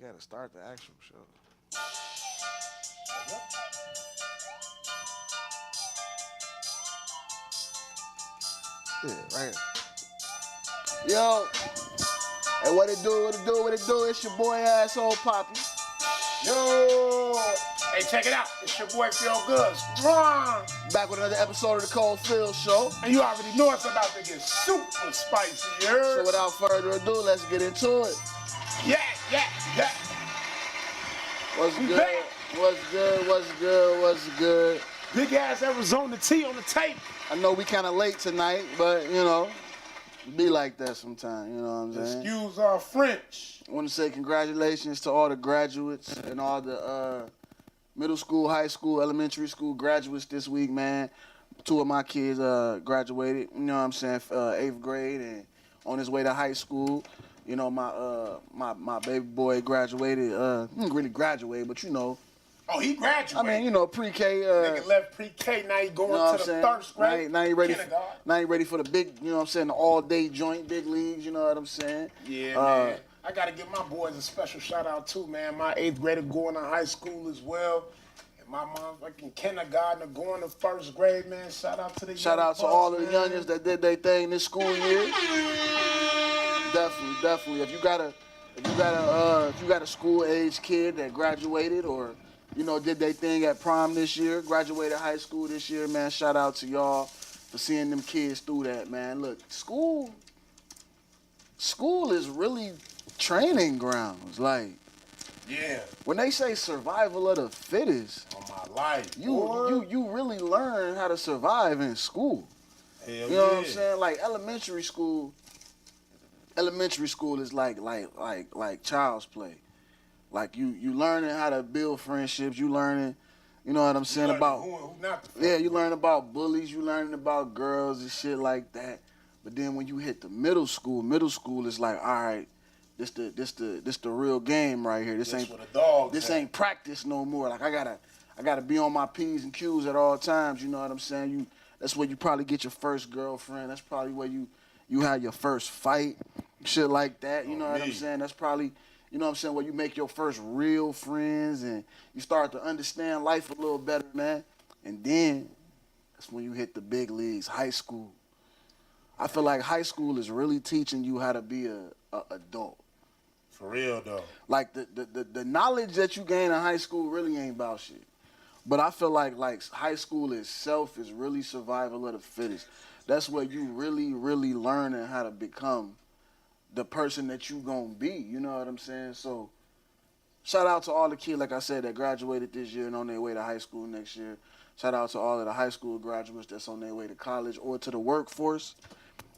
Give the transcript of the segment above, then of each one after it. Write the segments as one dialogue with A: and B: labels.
A: gotta start the actual show. Yeah, right here. Yo, hey, what it do, what it do, what it do? It's your boy asshole Poppy.
B: Yo! Hey, check it out. It's your boy Feel Good. Strong!
A: Back with another episode of the Cold Phil Show.
B: And you already know it's about to get super spicy, you heard?
A: So without further ado, let's get into it.
B: Yeah.
A: What's
B: We
A: good?
B: back.
A: What's good?
B: Big ass Arizona tea on the tape.
A: I know we kind of late tonight, but you know, be like that sometime. You know what I'm saying?
B: Excuse our French.
A: I want to say congratulations to all the graduates and all the middle school, high school, elementary school graduates this week, man. 2 of my kids graduated, you know what I'm saying, 8th grade and on his way to high school. You know, my baby boy graduated, he didn't really graduate, but you know.
B: Oh, he graduated.
A: I mean, you know, pre-K.
B: Nigga left pre-K, now he going
A: You know what
B: to
A: I'm
B: the
A: saying?
B: first grade.
A: Now he ready.
B: Kindergarten.
A: Now he ready for the big, you know what I'm saying, the all-day joint, big leagues. You know what I'm saying?
B: Yeah, man. I gotta give my boys a special shout out too, man. My 8th grader going to high school as well. And my motherfucking kindergartner going to first grade, man. Shout out to the
A: Shout
B: young
A: out to
B: bucks,
A: all the
B: man.
A: youngins that did their thing this school year. Definitely. If you got a school age kid that graduated or, you know, did their thing at prom this year, graduated high school this year, man, shout out to y'all for seeing them kids through that, man. Look, school is really training grounds. Like,
B: Yeah,
A: when they say survival of the fittest,
B: on my life.
A: you really learn how to survive in school.
B: Hell
A: You know what I'm saying? Like elementary school is like child's play. Like you learning how to build friendships, you learning, you know what I'm saying, about
B: who not to fuck
A: yeah, you
B: with.
A: learn about bullies, you learning about girls and shit like that. But then when you hit the middle school is like, all right, this the real game right here. This
B: That's
A: ain't
B: what a dog
A: this
B: say.
A: ain't practice no more. Like I gotta be on my P's and Q's at all times. You know what I'm saying? That's where you probably get your first girlfriend. That's probably where you had your first fight, shit like that. You know what I'm saying? That's probably, you know what I'm saying, where you make your first real friends and you start to understand life a little better, man. And then that's when you hit the big leagues, high school. I feel like high school is really teaching you how to be a adult.
B: For real though.
A: Like the knowledge that you gain in high school really ain't about shit. But I feel like high school itself is really survival of the fittest. That's where you really learning how to become the person that you gonna be. You know what I'm saying? So shout out to all the kids, like I said, that graduated this year and on their way to high school next year. Shout out to all of the high school graduates that's on their way to college or to the workforce.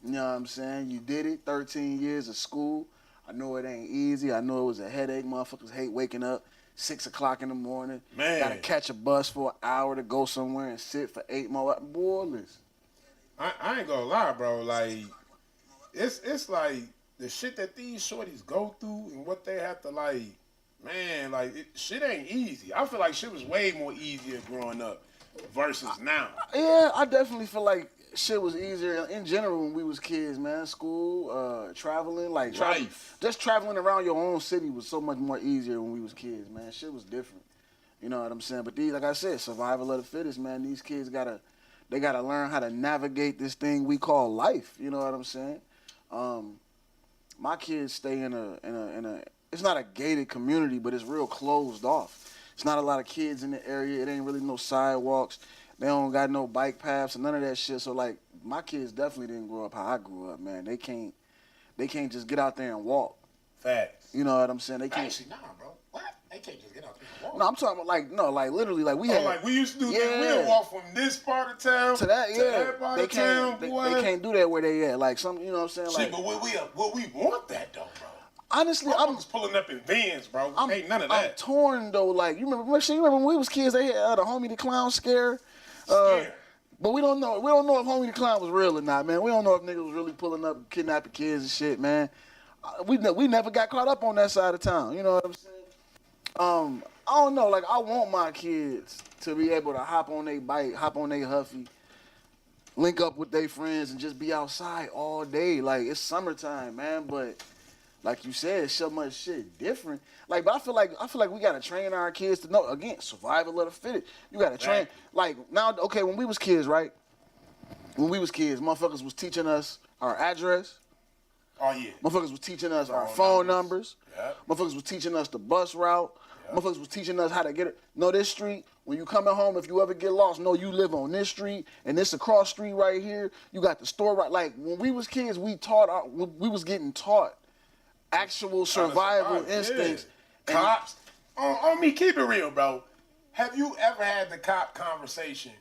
A: You know what I'm saying? You did it, 13 years of school. I know it ain't easy. I know it was a headache. Motherfuckers hate waking up 6 o'clock in the morning.
B: Man.
A: Gotta catch a bus for an hour to go somewhere and sit for 8 more hours. Boy, listen.
B: I ain't gonna lie, bro. Like, it's like the shit that these shorties go through and what they have to like, man, like shit ain't easy. I feel like shit was way more easier growing up versus now.
A: Yeah, I definitely feel like shit was easier in general when we was kids, man. School, traveling, like
B: Life.
A: just traveling around your own city was so much more easier when we was kids, man. Shit was different. You know what I'm saying? But these, like I said, survival of the fittest, man. These kids gotta learn how to navigate this thing we call life. You know what I'm saying? My kids stay in a it's not a gated community, but it's real closed off. It's not a lot of kids in the area. It ain't really no sidewalks. They don't got no bike paths and none of that shit. So like my kids definitely didn't grow up how I grew up, man. They can't just get out there and walk.
B: Facts.
A: You know what I'm saying? They can't.
B: Actually, nah, bro. What? They can't just get out there and walk.
A: No, I'm talking about like literally like we had.
B: Like we used to do.
A: Yeah.
B: We'd walk from this part of town
A: to that, yeah.
B: that part of town, boy.
A: They can't do that where they at. Like some, you know what I'm saying?
B: See,
A: Like,
B: but we want that though, bro.
A: honestly,
B: I'm pulling up in vans, bro. Ain't none of
A: I'm
B: that.
A: torn though. Like you remember when we was kids? They had the homie the clown scare.
B: Scare.
A: But we don't know. We don't know if homie the clown was real or not, man. We don't know if niggas was really pulling up, kidnapping kids and shit, man. We never got caught up on that side of town. You know what I'm saying? I don't know. Like I want my kids to be able to hop on their bike, hop on their Huffy, link up with their friends, and just be outside all day. Like it's summertime, man. But like you said, so much shit different. Like, but I feel like we gotta train our kids to know, again, survival of the fittest. You gotta train. Like now, okay, when we was kids, right? When we was kids, motherfuckers was teaching us our address.
B: Oh yeah.
A: Motherfuckers was teaching us our phone numbers.
B: Yep.
A: Motherfuckers was teaching us the bus route. Yep. Motherfuckers was teaching us how to get it. Know this street. When you coming home, if you ever get lost, know you live on this street and this across street right here. You got the store right. Like when we was kids, we was getting taught actual survival instincts.
B: Yeah. Cops, on me, keep it real, bro. Have you ever had the cop conversation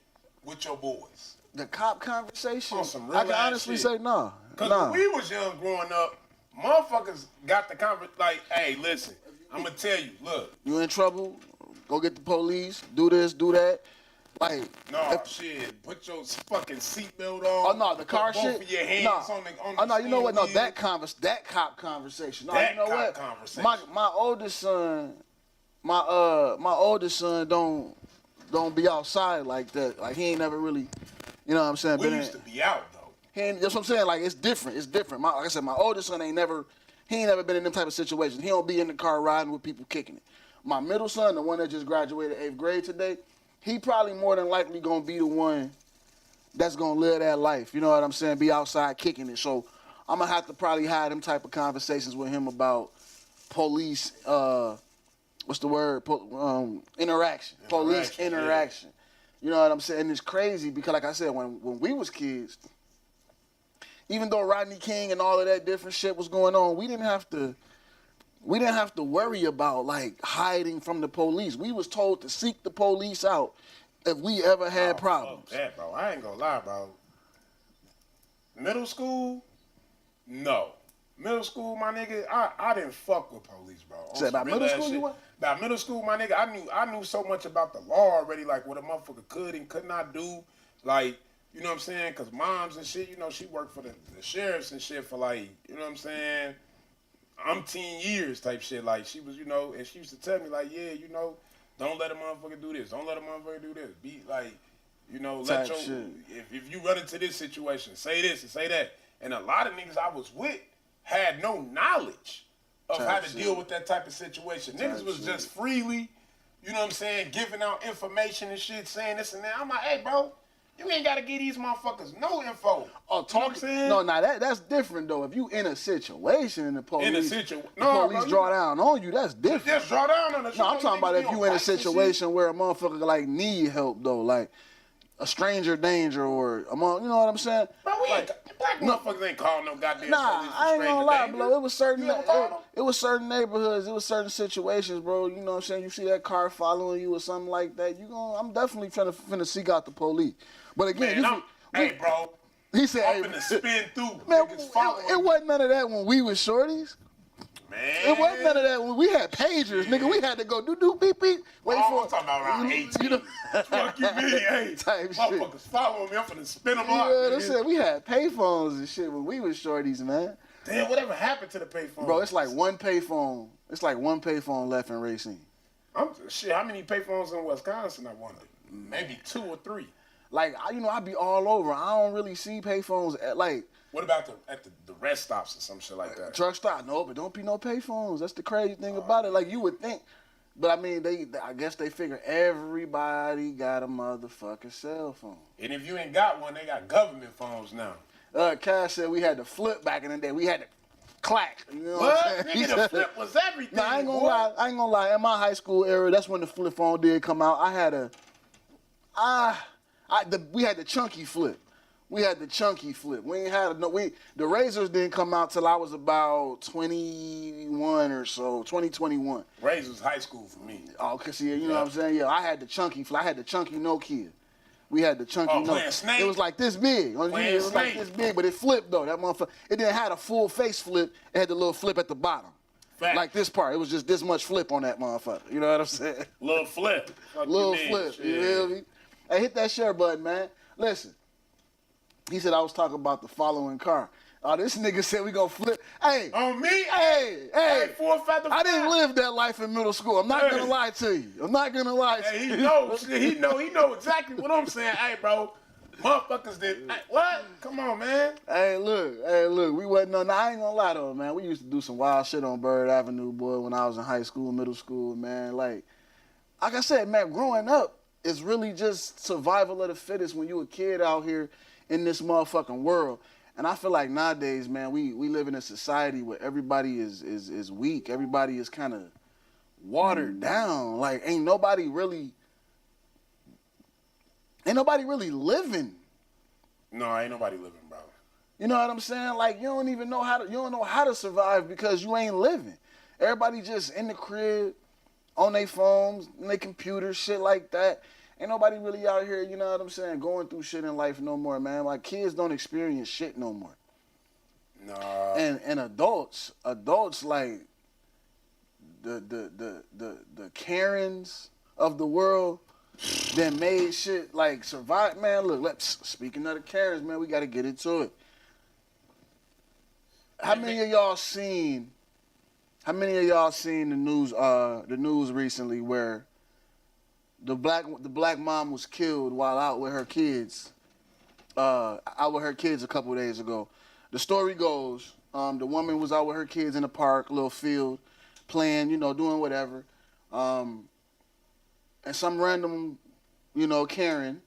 B: with your boys?
A: The cop conversation?
B: On some real
A: I can honestly say no.
B: Because when we was young growing up, motherfuckers got the conversation like, hey, listen, I'm going to tell you, look.
A: You in trouble? Go get the police. Do this, do that. Like,
B: no, shit. Put your fucking seatbelt on.
A: Oh no, the car
B: put
A: shit.
B: Both of your hands on the
A: oh no, you know what? No,
B: wheel.
A: that cop conversation. No,
B: that
A: you know
B: cop
A: what?
B: Conversation.
A: My oldest son, my oldest son don't be outside like that. Like he ain't never really, you know what I'm saying?
B: We used to be out though.
A: That's what I'm saying. Like it's different. It's different. Like I said, my oldest son ain't never been in them type of situations. He don't be in the car riding with people kicking it. My middle son, the one that just graduated 8th grade today, he probably more than likely gonna be the one that's gonna live that life. You know what I'm saying? Be outside kicking it. So I'm gonna have to probably have them type of conversations with him about police. What's the word? Interaction. Police interaction. Yeah. You know what I'm saying? And it's crazy because, like I said, when we was kids, even though Rodney King and all of that different shit was going on, we didn't have to worry about like hiding from the police. We was told to seek the police out if we ever had problems.
B: Fuck that, bro. I ain't gonna lie, bro. Middle school, no. Middle school, my nigga, I didn't fuck with police, bro.
A: So about middle school, you what?
B: About middle school, my nigga, I knew so much about the law already, like what a motherfucker could and could not do. Like, you know what I'm saying? Because moms and shit, you know, she worked for the sheriffs and shit for like, you know what I'm saying? Umpteen years type shit. Like, she was, you know, and she used to tell me, like, yeah, you know, don't let a motherfucker do this. Don't let a motherfucker do this. Be like, you know, let your, if you run into this situation, say this and say that. And a lot of niggas I was with had no knowledge of how to deal with that type of situation. Niggas was just freely, you know what I'm saying, giving out information and shit, saying this and that. I'm like, hey, bro, you ain't got to give these motherfuckers no info.
A: Oh, talk. No, that's different though. If you in a situation and the police, draw down on you, that's different.
B: Just draw down on us.
A: No, I'm talking about if you in a situation where a motherfucker like need help though, like a stranger danger or you know what I'm saying?
B: Bro, black motherfuckers ain't calling no goddamn police.
A: I ain't gonna lie, bro. It was certain neighborhoods, it was certain situations, bro. You know what I'm saying? You see that car following you or something like that, I'm definitely finna seek out the police. But again,
B: hey, bro.
A: He said,
B: I'm finna spin through.
A: Man, it wasn't none of that when we was shorties.
B: Man.
A: It wasn't none of that when we had pagers, nigga. We had to go do beep beep. Wait for
B: I'm talking about around 18.
A: You know,
B: fuck you mean, hey.
A: Type
B: motherfuckers
A: shit.
B: following me. I'm finna spin them up.
A: Yeah, they said we had payphones and shit when we was shorties, man.
B: Damn, whatever happened to the payphone?
A: Bro, it's like one payphone. It's like one payphone left in Racine.
B: How many payphones in Wisconsin? I wonder. Maybe 2 or 3.
A: Like, I be all over. I don't really see payphones at like.
B: What about at the rest stops or some shit like that?
A: Truck stop, no, but don't be no payphones. That's the crazy thing about it. Like you would think, but I mean, I guess they figure everybody got a motherfucking cell phone.
B: And if you ain't got one, they got government phones now.
A: Cash said we had to flip back in the day. We had to clack. You know
B: what? Nigga, the flip was everything.
A: No, I ain't gonna lie. In my high school era, that's when the flip phone did come out. We had the chunky flip. We had the chunky flip. We ain't had the razors didn't come out till I was about 21 or so, 2021.
B: Razors high school for me.
A: Oh, cause you know what I'm saying? Yeah, I had the chunky flip. I had the chunky Nokia. We had the chunky Nokia. It was like this big. It was like this big, but it flipped though. That motherfucker. It didn't have a full face flip. It had the little flip at the bottom.
B: Fact.
A: Like this part. It was just this much flip on that motherfucker. You know what I'm saying?
B: Little flip.
A: Little flip. You feel me? Hey, hit that share button, man. Listen. He said I was talking about the following car. Oh, this nigga said we gonna flip. Hey.
B: On me?
A: Hey. I didn't live that life in middle school. I'm not gonna lie to you.
B: Hey, he know exactly what I'm saying. Hey, bro. Motherfuckers did. What? Come on, man.
A: Hey, look. We wasn't on. I ain't gonna lie though, man. We used to do some wild shit on Bird Avenue, boy, when I was in high school, middle school, man. Like I said, man, growing up is really just survival of the fittest when you a kid out here in this motherfucking world. And I feel like nowadays, man, we live in a society where everybody is weak. Everybody is kind of watered down. Like ain't nobody really living.
B: No, ain't nobody living, bro.
A: You know what I'm saying? Like you don't know how to survive because you ain't living. Everybody just in the crib, on their phones, on their computers, shit like that. Ain't nobody really out here, you know what I'm saying, going through shit in life no more, man. Like kids don't experience shit no more.
B: Nah.
A: And adults like the Karens of the world that made shit like survive, man. Look, speaking of the Karens, man, we gotta get into it. How many of y'all seen the news recently where the black mom was killed while out with her kids a couple of days ago? The story goes, the woman was out with her kids in the park, little field, playing, doing whatever. And some random, Karen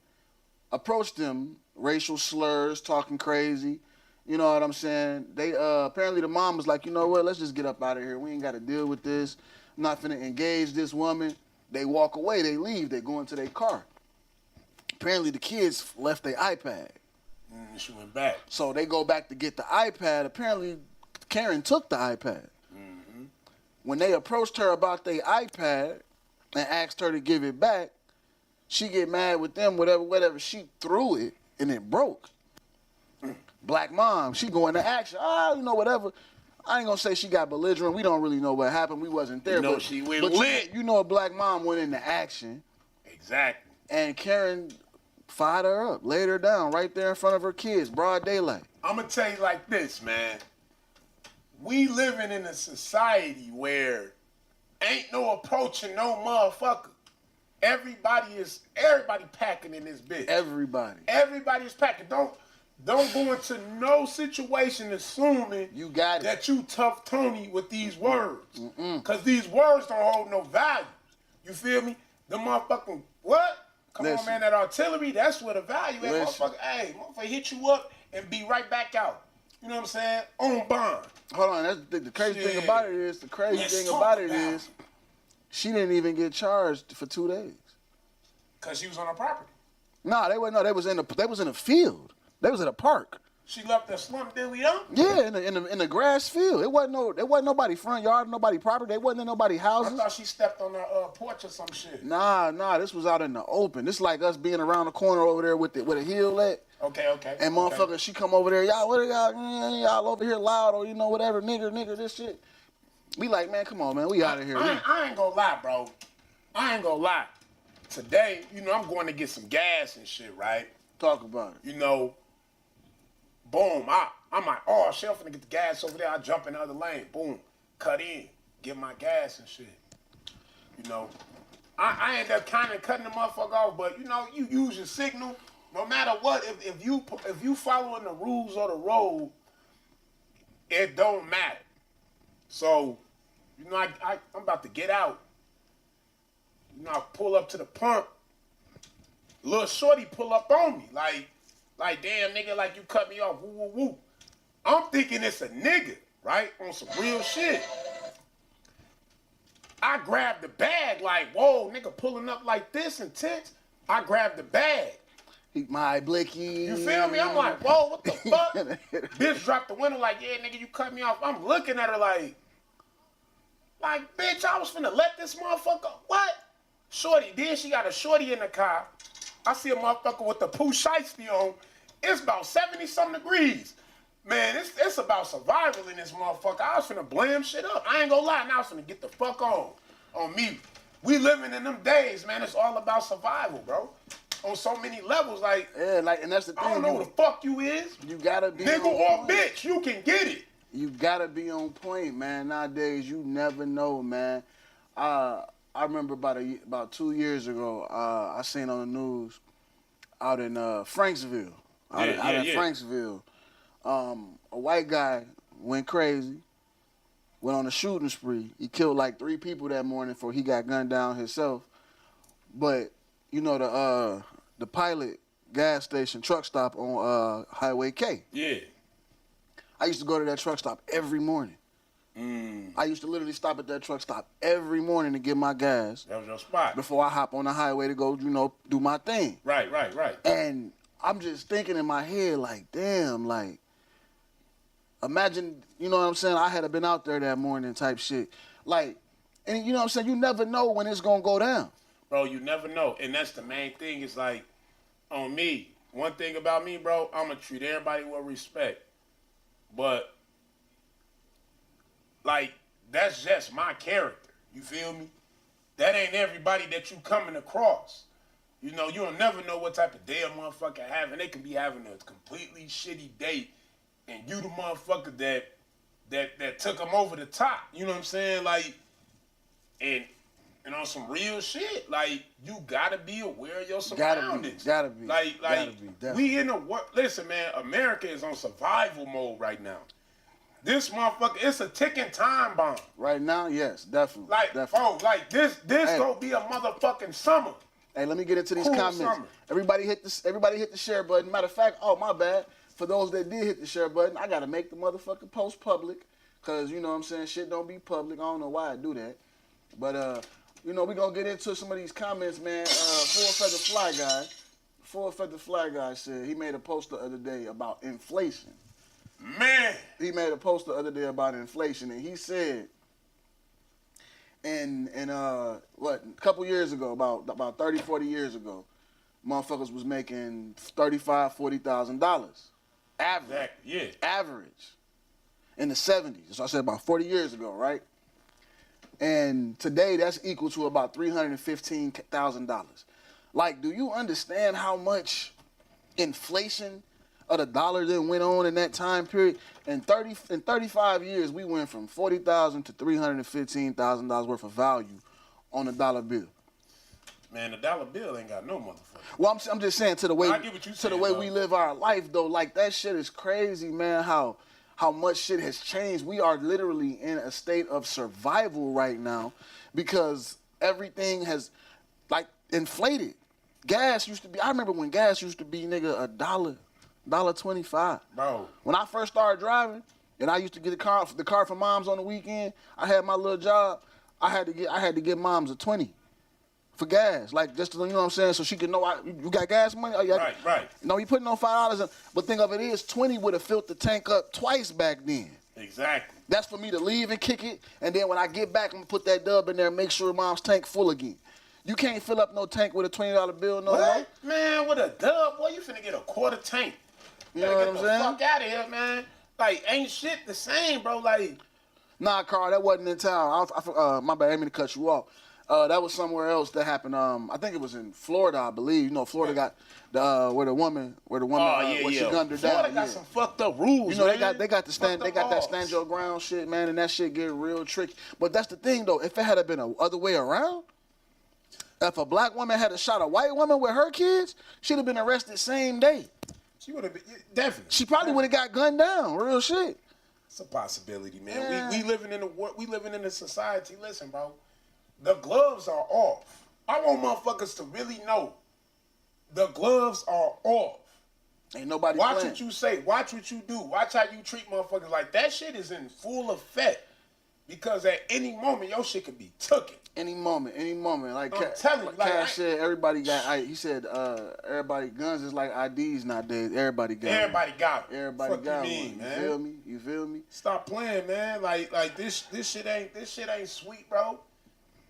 A: approached them, racial slurs, talking crazy. You know what I'm saying? They apparently the mom was like, you know what? Let's just get up out of here. We ain't got to deal with this. I'm not finna engage this woman. They walk away. They leave. They go into their car. Apparently the kids left their iPad.
B: She went back.
A: So they go back to get the iPad. Apparently Karen took the iPad.
B: Mm-hmm.
A: When they approached her about their iPad and asked her to give it back, she get mad with them, whatever. She threw it and it broke. Black mom, she go into action. Whatever. I ain't gonna say she got belligerent. We don't really know what happened. We wasn't there. But
B: she went lit.
A: A black mom went into action.
B: Exactly.
A: And Karen fired her up, laid her down right there in front of her kids, broad daylight.
B: I'm gonna tell you like this, man. We living in a society where ain't no approaching no motherfucker. Everybody packing in this bitch. Everybody's packing. Don't go into no situation assuming
A: you got it.
B: That you tough Tony with these words. Because these words don't hold no value. You feel me? The motherfucking, what? Come on, man, that artillery, that's where the value is. Motherfucker hit you up and be right back out. You know what I'm saying? On bond.
A: Hold on, that's the crazy thing about it is, she didn't even get charged for 2 days.
B: Because she was on her property.
A: They was in a field. They was at a park.
B: She left the slump dilly up?
A: Yeah, in the grass field. It wasn't nobody front yard, nobody property. They wasn't in nobody houses.
B: I thought she stepped on her porch or some shit.
A: Nah. This was out in the open. This like us being around the corner over there with a hill at.
B: Okay.
A: And motherfucker, she come over there. Y'all, what are y'all over here loud or whatever, nigger, this shit. We like, man, come on, man, we out of here.
B: I ain't gonna lie, bro. I ain't gonna lie. Today, I'm going to get some gas and shit, right?
A: Talk about it.
B: Boom, I'm like, oh, shit, I'm finna get the gas over there. I jump in the other lane. Boom, cut in, get my gas and shit. I end up kind of cutting the motherfucker off, but, you use your signal. No matter what, if you following the rules of the road, it don't matter. So, I'm about to get out. I pull up to the pump. Little shorty pull up on me. Like, damn, nigga, like you cut me off. Woo, woo, woo. I'm thinking it's a nigga, right? On some real shit. I grabbed the bag like, whoa, nigga pulling up like this intense. I grabbed the bag.
A: My blicky.
B: You feel me? I'm like, whoa, what the fuck? Bitch dropped the window like, yeah, nigga, you cut me off. I'm looking at her like, bitch, I was finna let this motherfucker, what? Shorty, then she got a shorty in the car. I see a motherfucker with the poo shiesty on. It's about 70-something degrees. Man, it's about survival in this motherfucker. I was finna blam shit up. I ain't gonna lie, now I was finna get the fuck on me. We living in them days, man. It's all about survival, bro. On so many levels,
A: and that's the thing.
B: I don't know who the fuck you is.
A: You gotta be
B: nigga or bitch. You can get it.
A: You gotta be on point, man. Nowadays, you never know, man. I remember about 2 years ago, I seen on the news out in Franksville. Out in Franksville. A white guy went crazy, went on a shooting spree. He killed like 3 people that morning before he got gunned down himself. But, you know, the Pilot gas station truck stop on Highway K.
B: Yeah.
A: I used to go to that truck stop every morning. I used to literally stop at that truck stop every morning to get my gas.
B: That was your spot.
A: Before I hop on the highway to go, you know, do my thing.
B: Right.
A: And I'm just thinking in my head, like, damn, like, imagine, you know what I'm saying, I had been out there that morning type shit. Like, and you know what I'm saying, you never know when it's going to go down.
B: Bro, you never know. And that's the main thing is like, on me, one thing about me, bro, I'm going to treat everybody with respect. But, like, that's just my character. You feel me? That ain't everybody that you coming across. You know, you'll never know what type of day a motherfucker having. They can be having a completely shitty day, and you the motherfucker that took them over the top. You know what I'm saying? Like, and on some real shit, like, you gotta be aware of your surroundings.
A: Gotta be.
B: Like, we in a world. Listen, man, America is on survival mode right now. This motherfucker, it's a ticking time bomb.
A: Right now, yes, definitely.
B: Like,
A: definitely.
B: bro, like this gonna be a motherfucking summer.
A: Hey, let me get into these
B: Cool
A: comments.
B: summer.
A: Everybody hit the share button. Matter of fact, oh my bad. For those that did hit the share button, I gotta make the motherfucking post public. Cause you know what I'm saying, shit don't be public. I don't know why I do that. But you know, we gonna get into some of these comments, man. Full Feather Fly Guy said he made a post the other day about inflation.
B: Man.
A: He made a post the other day about inflation, and he said, and a couple years ago, about 30, 40 years ago, motherfuckers was making $35,000, $40,000. Average.
B: Exactly, yeah.
A: Average. In the 70s. So I said about 40 years ago, right? And today that's equal to about $315,000. Like, do you understand how much inflation of the dollar that went on in that time period? In 35 years, we went from $40,000 to $315,000 worth of value on a dollar bill.
B: Man, the dollar bill ain't got no motherfucker.
A: Well, I'm just saying to the way
B: I get what you saying,
A: we live our life though. Like, that shit is crazy, man. How much shit has changed. We are literally in a state of survival right now because everything has like inflated. Gas used to be. I remember when gas used to be, nigga, $1.25.
B: Bro.
A: When I first started driving, and I used to get the car from mom's on the weekend, I had my little job. I had to get mom's a 20 for gas, like just to, you know what I'm saying, so she could know you got gas money. Oh, yeah,
B: right.
A: No, you putting on $5 in. But think of it is 20 would have filled the tank up twice back then.
B: Exactly.
A: That's for me to leave and kick it, and then when I get back, I'm gonna put that dub in there and make sure mom's tank full again. You can't fill up no tank with a $20 bill, no way.
B: Man, with a dub, boy, you finna get a quarter tank.
A: You know what I'm saying?
B: Get the fuck out of here, man. Like, ain't shit the same, bro. Like,
A: nah, Carl, that wasn't in town. My bad, I didn't mean to cut you off. That was somewhere else that happened. I think it was in Florida, I believe. You know, Florida got where the woman she gunned her
B: Florida
A: down.
B: got some fucked up rules.
A: You know,
B: man.
A: they got that stand your ground shit, man, and that shit get real tricky. But that's the thing though. If it had been the other way around, if a black woman had shot a white woman with her kids, she'd have been arrested same day.
B: She would have been definitely.
A: She probably would have got gunned down. Real shit.
B: It's a possibility, man.
A: Yeah.
B: We living in a society. Listen, bro. The gloves are off. I want motherfuckers to really know. The gloves are off.
A: Ain't nobody
B: Watch
A: playing.
B: what you say. Watch what you do. Watch how you treat motherfuckers. Like, that shit is in full effect. Because at any moment, your shit could be tooken.
A: Any moment. Like
B: I'm telling you, like,
A: Cash said, everybody got. He said, everybody guns is like IDs nowadays. Everybody got.
B: Everybody got it.
A: Everybody
B: Fuck
A: got
B: you mean,
A: one.
B: man?
A: You feel me?
B: Stop playing, man. Like this shit ain't sweet, bro.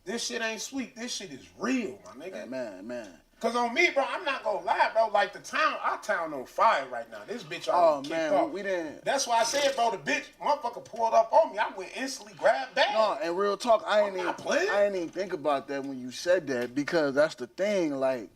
B: This shit ain't sweet. This shit is real, my nigga.
A: Man.
B: Cause on me, bro, I'm not gonna lie, bro. Like, our town on fire right now. This bitch already kicked off.
A: We didn't.
B: That's why I said, bro, the bitch motherfucker pulled up on me. I went instantly grabbed that.
A: No, and real talk, I ain't
B: playing.
A: even think about that when you said that, because that's the thing. Like,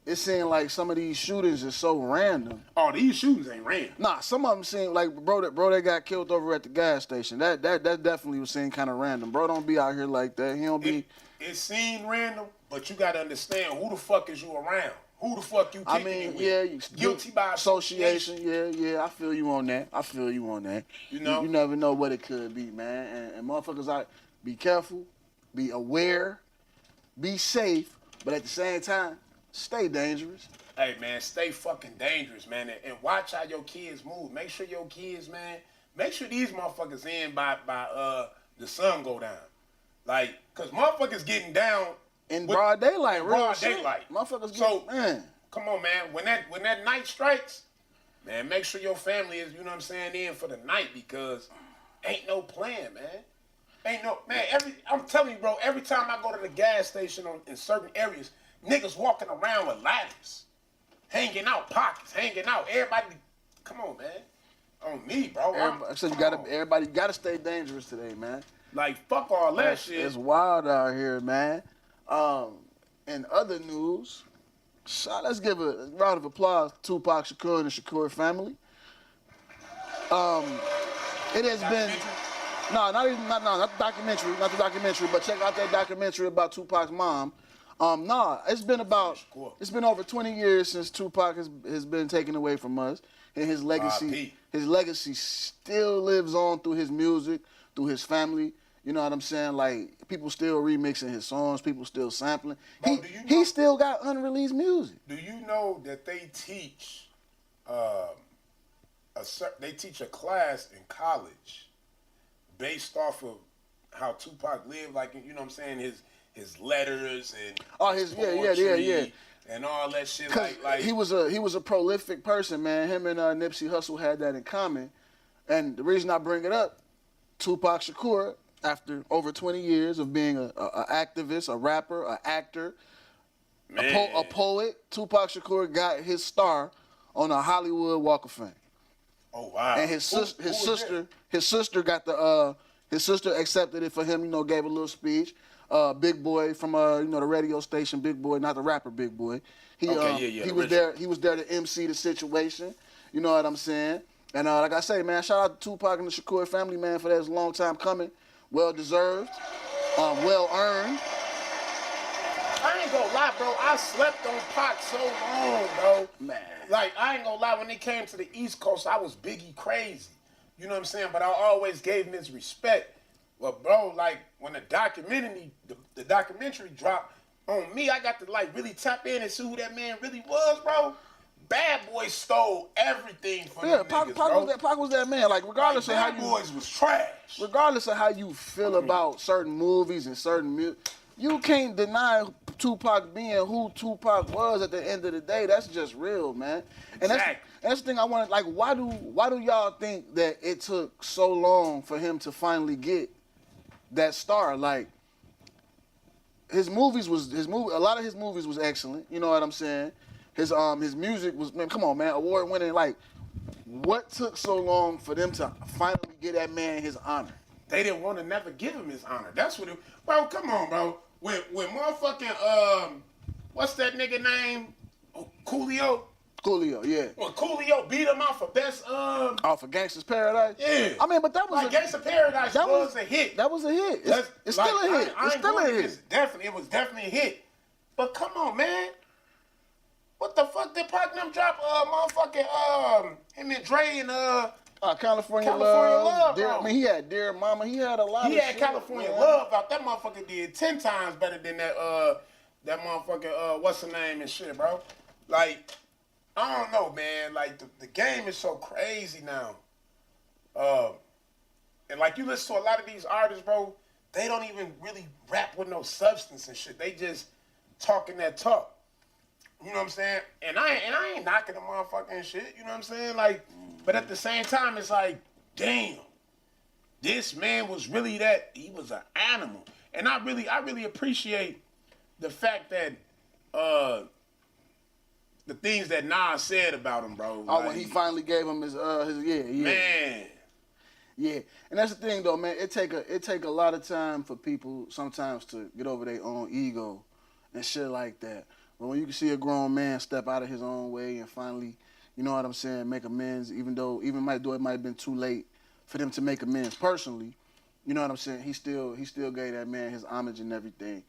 A: it seemed like some of these shootings is so random.
B: Oh, these shootings ain't random.
A: Nah, some of them seem like bro that got killed over at the gas station. That definitely was seemed kind of random. Bro don't be out here like that. He don't be.
B: It seemed random, but you gotta understand, who the fuck is you around? who the fuck you kicking it with? Guilty by association.
A: Yeah. I feel you on that.
B: You know?
A: You never know what it could be, man. And motherfuckers, be careful, be aware, be safe, but at the same time, stay dangerous.
B: Hey, man, stay fucking dangerous, man. And watch how your kids move. Make sure your kids, man, make sure these motherfuckers in by the sun go down. Like, because motherfuckers getting down
A: in broad daylight,
B: broad daylight.
A: Motherfuckers
B: so,
A: man.
B: Come on, man. When that night strikes, man, make sure your family is, you know what I'm saying, in for the night, because ain't no plan, man. Ain't no, man, I'm telling you, bro, every time I go to the gas station in certain areas, niggas walking around with ladders, hanging out pockets, hanging out. Everybody, come on, man. On me, bro.
A: Everybody gotta stay dangerous today, man.
B: Like, fuck all that shit.
A: It's wild out here, man. In other news, let's give a round of applause to Tupac Shakur and the Shakur family. It has been not the documentary, but check out that documentary about Tupac's mom. It's been over 20 years since Tupac has been taken away from us, and his legacy still lives on through his music, through his family. You know what I'm saying? Like, people still remixing his songs, people still sampling. Bro, he still got unreleased music.
B: Do you know that they teach a class in college based off of how Tupac lived, like, you know what I'm saying, his letters and his poetry and all that shit. Like
A: he was a prolific person, man. Him and Nipsey Hussle had that in common. And the reason I bring it up, Tupac Shakur, after over 20 years of being an activist, a rapper, an actor, a poet, Tupac Shakur got his star on a Hollywood Walk of Fame.
B: Oh wow!
A: And his sister got his sister accepted it for him. You know, gave a little speech. Big Boy from the radio station, Big Boy, not the rapper Big Boy. He was there. He was there to MC the situation. You know what I'm saying? And like I say, man, shout out to Tupac and the Shakur family, man, for that. It's a long time coming. Well deserved, well earned.
B: I ain't gonna lie, bro. I slept on Pac so long, bro.
A: Man.
B: Like, I ain't gonna lie, when they came to the East Coast, I was Biggie crazy. You know what I'm saying? But I always gave him his respect. Well, bro, like, when the documentary dropped on me, I got to, like, really tap in and see who that man really was, bro. Bad Boys stole everything from them niggas, bro.
A: Pac was that man. Like, regardless of how
B: Bad Boys was trash.
A: Regardless of how you feel about certain movies and certain music, you can't deny Tupac being who Tupac was at the end of the day. That's just real, man. And that's the thing I wanted. Like, why do y'all think that it took so long for him to finally get that star? Like, a lot of his movies was excellent. You know what I'm saying? His music was, man, come on, man, award winning. Like, what took so long for them to finally get that man his honor?
B: They didn't want to never give him his honor. That's what it. Bro, come on, bro. When motherfucking what's that nigga name? Coolio.
A: Coolio, yeah.
B: When Coolio beat him out for best
A: for Gangsta's Paradise.
B: Yeah.
A: I mean, but that was
B: like Gangsta's Paradise was a hit.
A: That was a hit. It's still a hit. It's still a hit.
B: It was definitely a hit. But come on, man. What the fuck did Pac them drop? Him and Dre and
A: California Love.
B: Bro.
A: I mean, he had Dear Mama. He had a lot of shit.
B: He had California Love out. That motherfucker did 10 times better than that motherfucker, what's the name and shit, bro? Like, I don't know, man. Like, the game is so crazy now. And like, you listen to a lot of these artists, bro, they don't even really rap with no substance and shit. They just talking that talk. You know what I'm saying? And I ain't knocking the motherfucking shit. You know what I'm saying? Like, but at the same time, it's like, damn, this man was really that. He was an animal, and I really appreciate the fact that the things that Nas said about him, bro.
A: Oh, like, when he finally gave him his
B: man.
A: Yeah, and that's the thing though, man. It take a lot of time for people sometimes to get over their own ego and shit like that. But when you can see a grown man step out of his own way and finally, you know what I'm saying, make amends, it might have been too late for them to make amends personally. You know what I'm saying? He still gave that man his homage and everything.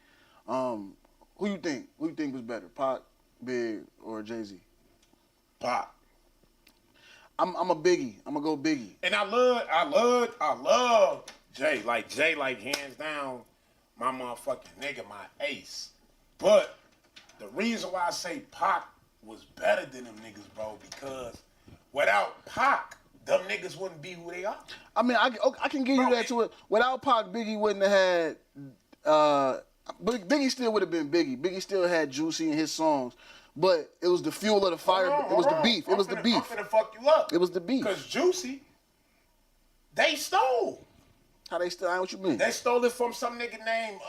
A: Who you think was better, Pac Big or Jay-Z?
B: Pop.
A: I'm a Biggie. I'm gonna go Biggie.
B: And I love Jay. Jay, hands down, my motherfucking nigga, my ace. But the reason why I say Pac was better than them niggas, bro, because without Pac, them niggas wouldn't be who they are.
A: I mean, I can give you that to it. Without Pac, Biggie wouldn't have had. Biggie still would have been Biggie. Biggie still had Juicy in his songs, but it was the fuel of the fire. It was the beef. It was the beef.
B: I'm finna fuck you up.
A: It was the beef.
B: Cause Juicy, they stole.
A: How they stole? What you mean?
B: They stole it from some nigga named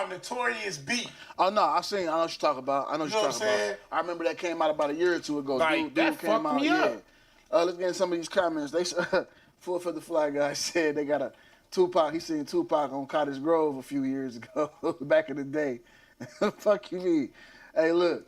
B: Notorious B.
A: Oh no, I know what you're talking about. I know what you're talking about. I remember that came out about a year or two ago.
B: Like, that
A: came
B: fucked
A: out.
B: me up.
A: Let's get in some of these comments. They Full for the Fly guy said they got a Tupac. He seen Tupac on Cottage Grove a few years ago, back in the day. Fuck you, mean? Hey, look,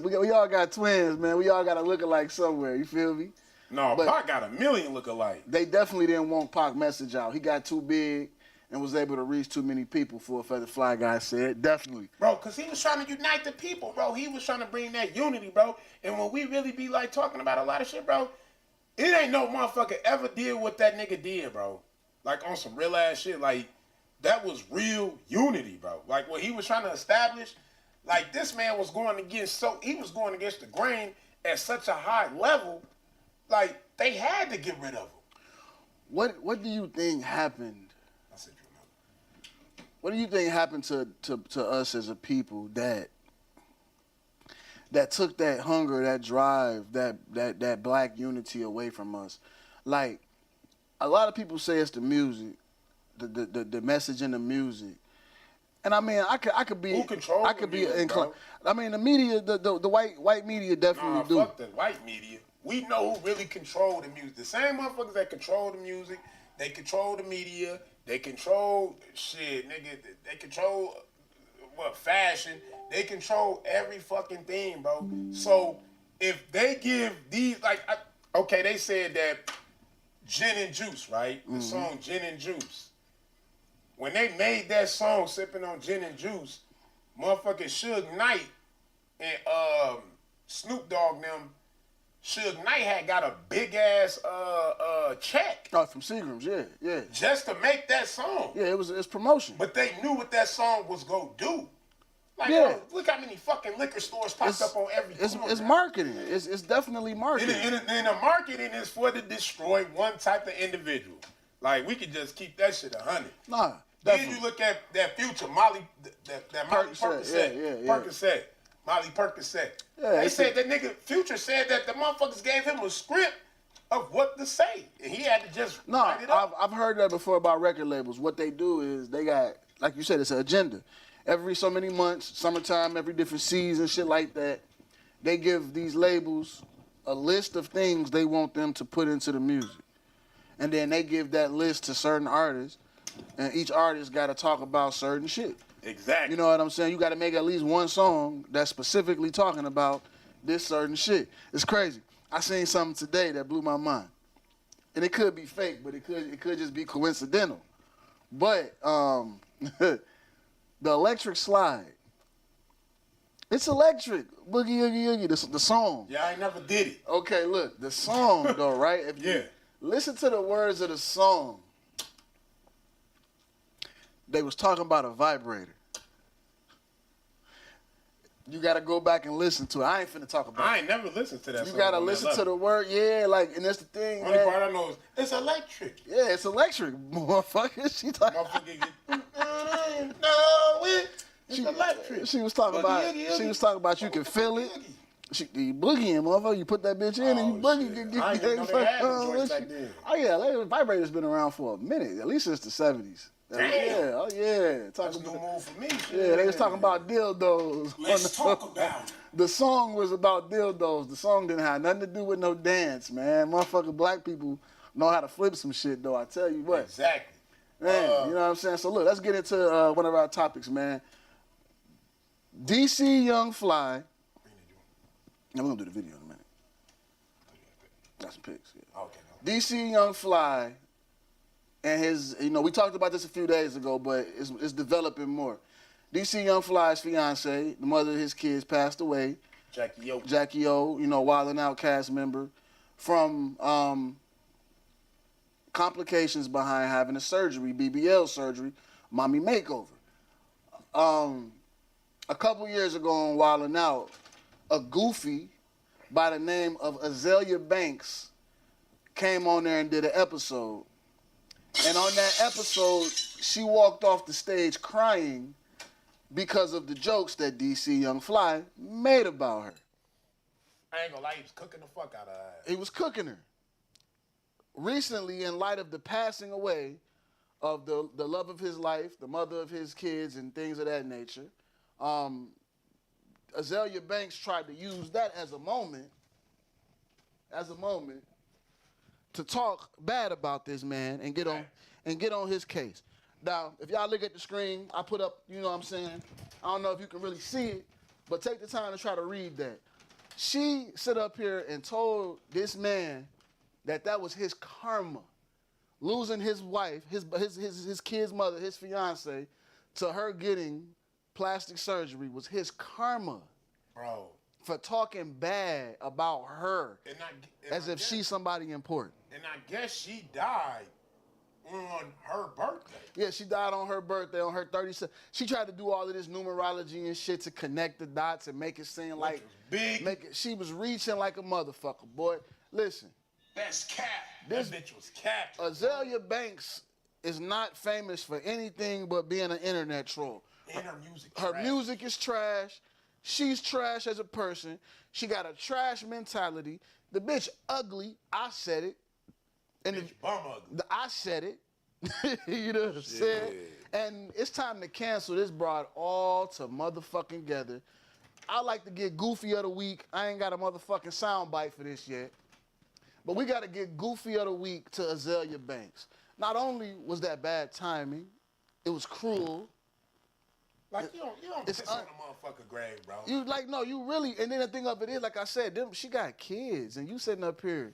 A: we all got twins, man. We all got to look alike somewhere. You feel me?
B: No,
A: But
B: Pac got a million look-alike.
A: they definitely didn't want Pac message out. He got too big and was able to reach too many people. Full for the Fly guy said, definitely.
B: Bro, because he was trying to unite the people, bro. He was trying to bring that unity, bro. And when we really be talking about a lot of shit, bro, it ain't no motherfucker ever did what that nigga did, bro. On some real ass shit. That was real unity, bro. What he was trying to establish, this man was going against the grain at such a high level, they had to get rid of him.
A: What do you think happened?
B: I said you know.
A: What do you think happened to us as a people that took that hunger, that drive, that black unity away from us? A lot of people say it's the music, the message in the music. And I mean, I could be,
B: Who controls
A: I could
B: the
A: be
B: music,
A: inclined.
B: bro?
A: I mean, the media, the white media definitely do.
B: Fuck the white media. We know who really control the music. The same motherfuckers that control the music, they control the media, they control shit, nigga. They control fashion. They control every fucking thing, bro. So if they give these they said that Gin and Juice, right? The song Gin and Juice. When they made that song, Sipping on Gin and Juice, motherfucking Suge Knight and Snoop Dogg them, Suge Knight had got a big ass check.
A: Oh, from Seagram's, yeah.
B: Just to make that song.
A: Yeah, it's promotion.
B: But they knew what that song was gonna do. Look how many fucking liquor stores popped up on every corner.
A: It's marketing. It's definitely marketing.
B: And the marketing is for to destroy one type of individual. We could just keep that shit 100.
A: Nah,
B: then
A: definitely.
B: you look at that Future Molly, that Molly Percocet.
A: Yeah.
B: Percocet. Molly Percocet.
A: Yeah,
B: they said that nigga Future said that the motherfuckers gave him a script of what to say, and he had to just write it up.
A: I've heard that before about record labels. What they do is they got, like you said, it's an agenda. Every so many months, summertime, every different season, shit like that, they give these labels a list of things they want them to put into the music. And then they give that list to certain artists, and each artist got to talk about certain shit.
B: Exactly.
A: You know what I'm saying? You got to make at least one song that's specifically talking about this certain shit. It's crazy. I seen something today that blew my mind. And it could be fake, but it could just be coincidental. But the electric slide. It's electric. Boogie Oogie Oogie, the song.
B: Yeah, I ain't never did it.
A: Okay, look, the song though, right? If you listen to the words of the song, they was talking about a vibrator. You gotta go back and listen to it. I ain't finna talk about it.
B: I ain't never listened to that song.
A: You gotta listen to the word, and that's the thing.
B: Only part I know is it's electric.
A: Yeah, it's electric, motherfucker. She talking.
B: It's electric.
A: She was talking about. She was talking about you can feel it. You boogieing, motherfucker. You put that bitch in and you boogie.
B: I didn't know they had them joints back then.
A: Oh yeah, vibrator's been around for a minute, at least since the 70s.
B: Damn.
A: Yeah, oh yeah.
B: That's a new move for me.
A: Yeah, they was talking about dildos.
B: Let's talk about it.
A: The song was about dildos. The song didn't have nothing to do with no dance, man. Motherfucking black people know how to flip some shit, though. I tell you what.
B: Exactly.
A: Man, you know what I'm saying? So look, let's get into one of our topics, man. DC Young Fly. Yeah, we're gonna do the video in a minute. Got some pics. Yeah.
B: Okay.
A: DC Young Fly and his, we talked about this a few days ago, but it's developing more. DC Young Fly's fiance, the mother of his kids, passed away.
B: Jackie O.
A: Jackie O, Wild 'N Out cast member, from complications behind having a surgery, BBL surgery, mommy makeover. A couple years ago on Wild 'N Out, a goofy by the name of Azalea Banks came on there and did an episode. And on that episode, she walked off the stage crying because of the jokes that DC Young Fly made about her.
B: I ain't gonna lie, he was cooking the fuck out of her.
A: He was cooking her. Recently, in light of the passing away of the love of his life, the mother of his kids, and things of that nature, Azalea Banks tried to use that as a moment to talk bad about this man and get on his case. Now, if y'all look at the screen, I put up, you know what I'm saying? I don't know if you can really see it, but take the time to try to read that. She stood up here and told this man that was his karma. Losing his wife, his kid's mother, his fiance, to her getting plastic surgery was his karma.
B: Bro.
A: For talking bad about her as if she's somebody important.
B: And I guess she died on her birthday.
A: Yeah, she died on her birthday, on her 37th. She tried to do all of this numerology and shit to connect the dots and make it seem like
B: big.
A: She was reaching like a motherfucker, boy. Listen.
B: That's cap. That bitch was cap.
A: Azalea Banks is not famous for anything but being an internet troll.
B: And her music
A: music is trash. She's trash as a person. She got a trash mentality. The bitch ugly. I said it. And
B: bitch bum ugly.
A: I said it. You know what I'm saying? And it's time to cancel this broad all to motherfucking together. I like to get Goofy of the Week. I ain't got a motherfucking soundbite for this yet. But we got to get Goofy of the Week to Azalea Banks. Not only was that bad timing, it was cruel.
B: Like, you don't piss on a motherfucker grave, bro.
A: You really, and then the thing of it is, like I said, she got kids, and you sitting up here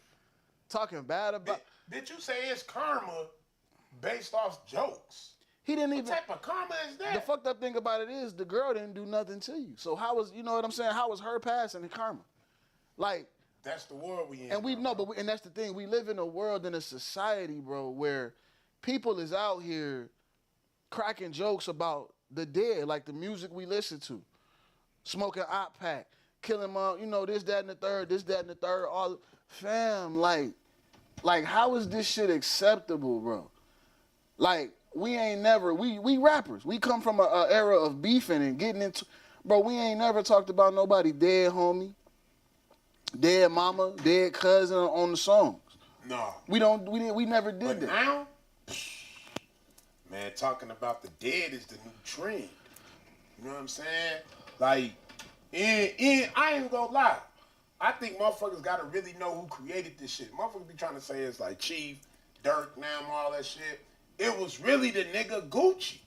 A: talking bad about...
B: Did you say it's karma based off jokes?
A: He didn't
B: What type of karma is that?
A: The fucked up thing about it is, the girl didn't do nothing to you. So how was, you know what I'm saying, how was her passing the karma? Like...
B: That's the world we in.
A: And we know, and that's the thing, we live in a world, in a society, bro, where people is out here cracking jokes about the dead, like the music we listen to, smoking op pack, killing mom, this, that, and the third, all, fam, like how is this shit acceptable, bro? Like, we ain't never, we rappers, we come from a era of beefing and getting into, bro, we ain't never talked about nobody dead, homie, dead mama, dead cousin on the songs.
B: No.
A: We never did that.
B: Now, man, talking about the dead is the new trend. You know what I'm saying? Like, I ain't gonna lie. I think motherfuckers gotta really know who created this shit. Motherfuckers be trying to say it's like Chief, Dirk, Nam, all that shit. It was really the nigga Gucci.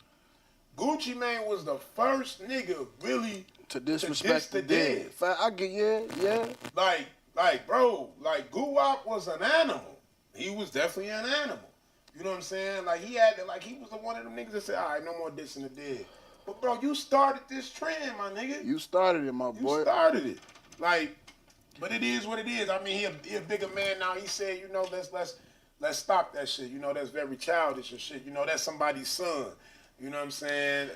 B: Gucci Mane was the first nigga really to disrespect the dead.
A: I get, yeah.
B: Like, bro, like, Guwap was an animal. He was definitely an animal. You know what I'm saying? Like, he was one of them niggas that said, all right, no more dissing the dead. But, bro, you started this trend, my nigga.
A: You started it, my boy.
B: You started it. Like, but it is what it is. I mean, he a bigger man now. He said, let's stop that shit. That's very childish and shit. That's somebody's son. You know what I'm saying?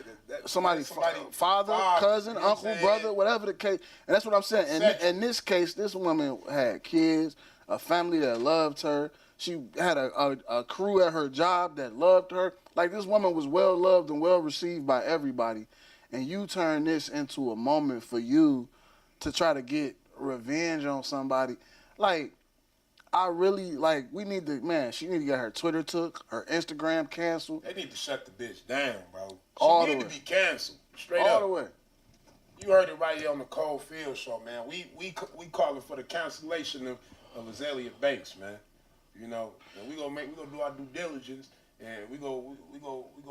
A: Somebody's father, cousin, uncle, brother, whatever the case. And that's what I'm saying. And in this case, this woman had kids, a family that loved her. She had a crew at her job that loved her. Like, this woman was well loved and well received by everybody. And you turn this into a moment for you to try to get revenge on somebody. Like, I really, we need to, she need to get her Twitter took, her Instagram canceled.
B: They need to shut the bitch down, bro. She need to be canceled. Straight up.
A: All the way.
B: You heard it right here on the Cold Field Show, man. We calling for the cancellation of Azalea Banks, man. And we gonna do our due diligence, and we go